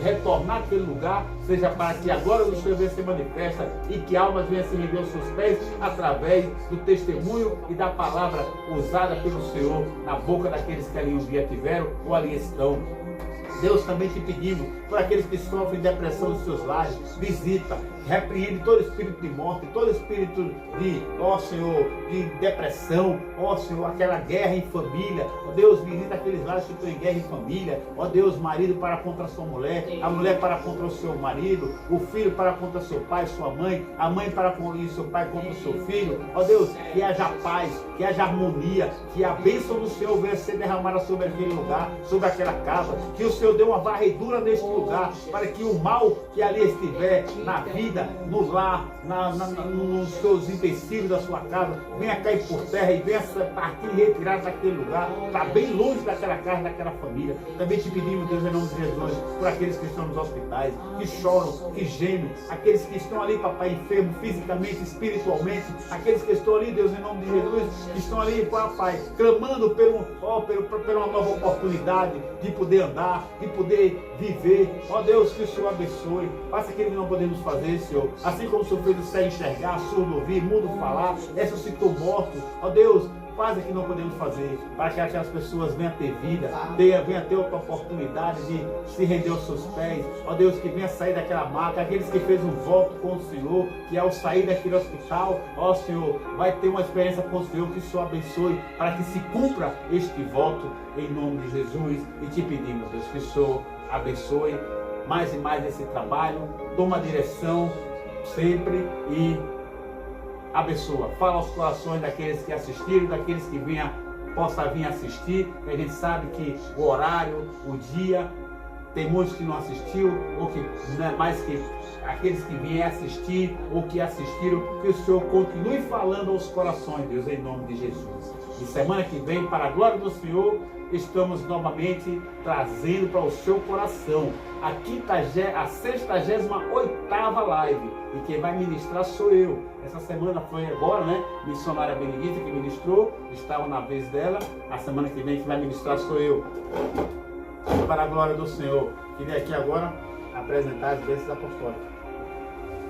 retornar àquele lugar, seja para que a glória do Senhor venha se manifesta e que almas venham se render aos seus pés através do testemunho e da palavra usada pelo Senhor na boca daqueles que ali um dia tiveram ou ali estão. Deus, também te pedimos por aqueles que sofrem depressão nos seus lares, visita, repreende todo espírito de morte, todo espírito de, ó Senhor, de depressão, ó Senhor, aquela guerra em família. Ó Deus, visita aqueles lares que estão em guerra em família. Ó Deus, marido para contra a sua mulher, a mulher para contra o seu marido, o filho para contra seu pai, sua mãe, a mãe para contra o seu pai contra o seu filho. Ó Deus, que haja paz, que haja harmonia, que a bênção do Senhor venha ser derramada sobre aquele lugar, sobre aquela casa, que o Senhor dê uma varredura neste lugar, para que o mal que ali estiver na vida, no lar, nos seus utensílios da sua casa, venha cair por terra e venha partir e retirar daquele lugar, está bem longe daquela casa, daquela família. Também te pedimos, Deus, em nome de Jesus, por aqueles que estão nos hospitais, que choram, que gemem, aqueles que estão ali, papai, enfermos fisicamente, espiritualmente, aqueles que estão ali, Deus, em nome de Jesus, que estão ali, papai, clamando por uma nova oportunidade de poder andar, de poder viver. Ó Deus, que o Senhor abençoe, faça aquilo que não podemos fazer, Senhor. Assim como o Senhor fez o cego enxergar, surdo ouvir, mudo falar, ressuscitou morto. Ó Deus, faz o que não podemos fazer, para que aquelas pessoas venham ter vida, venham ter outra oportunidade de se render aos seus pés. Ó Deus, que venha sair daquela maca, aqueles que fez um voto com o Senhor, que ao sair daquele hospital, ó Senhor, vai ter uma experiência com o Senhor, que o Senhor abençoe, para que se cumpra este voto, em nome de Jesus. E te pedimos, Deus, que o Senhor abençoe mais e mais esse trabalho, toma direção sempre e abençoa. Fala aos corações daqueles que assistiram, daqueles que possam vir assistir. A gente sabe que o horário, o dia, tem muitos que não assistiu, ou que não é mais que aqueles que vêm assistir ou que assistiram, que o Senhor continue falando aos corações, Deus, em nome de Jesus. E semana que vem, para a glória do Senhor, estamos novamente trazendo para o seu coração a 68ª live. E quem vai ministrar sou eu. Essa semana foi agora, né? Missionária Benedita que ministrou, estava na vez dela. A semana que vem quem vai ministrar sou eu. para a glória do Senhor. Queria aqui agora apresentar as bênçãos apostólicas.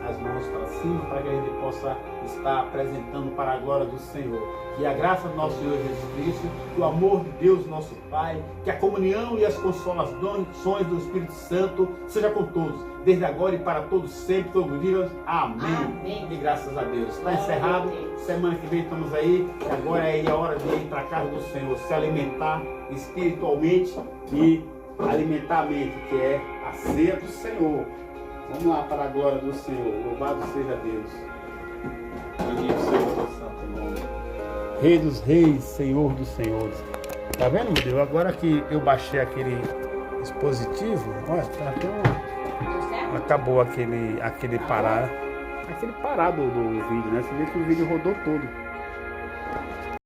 As mãos para cima, para que a gente possa estar apresentando para a glória do Senhor. Que a graça do nosso Senhor Jesus Cristo, que o amor de Deus, nosso Pai, que a comunhão e as consolações do Espírito Santo seja com todos, desde agora e para todos sempre, todos os dias. Amém. Amém. E graças a Deus. Está encerrado. Semana que vem estamos aí. Agora é a hora de ir para a casa do Senhor, se alimentar espiritualmente e alimentar a mente, que é a ceia do Senhor. Vamos lá para a glória do Senhor. Louvado seja Deus. Bendito seja o seu santo nome. Rei dos reis, Senhor dos senhores. Tá vendo, meu Deus? Agora que eu baixei aquele dispositivo, olha, tá até acabou aquele parar do vídeo, né? Você vê que o vídeo rodou todo.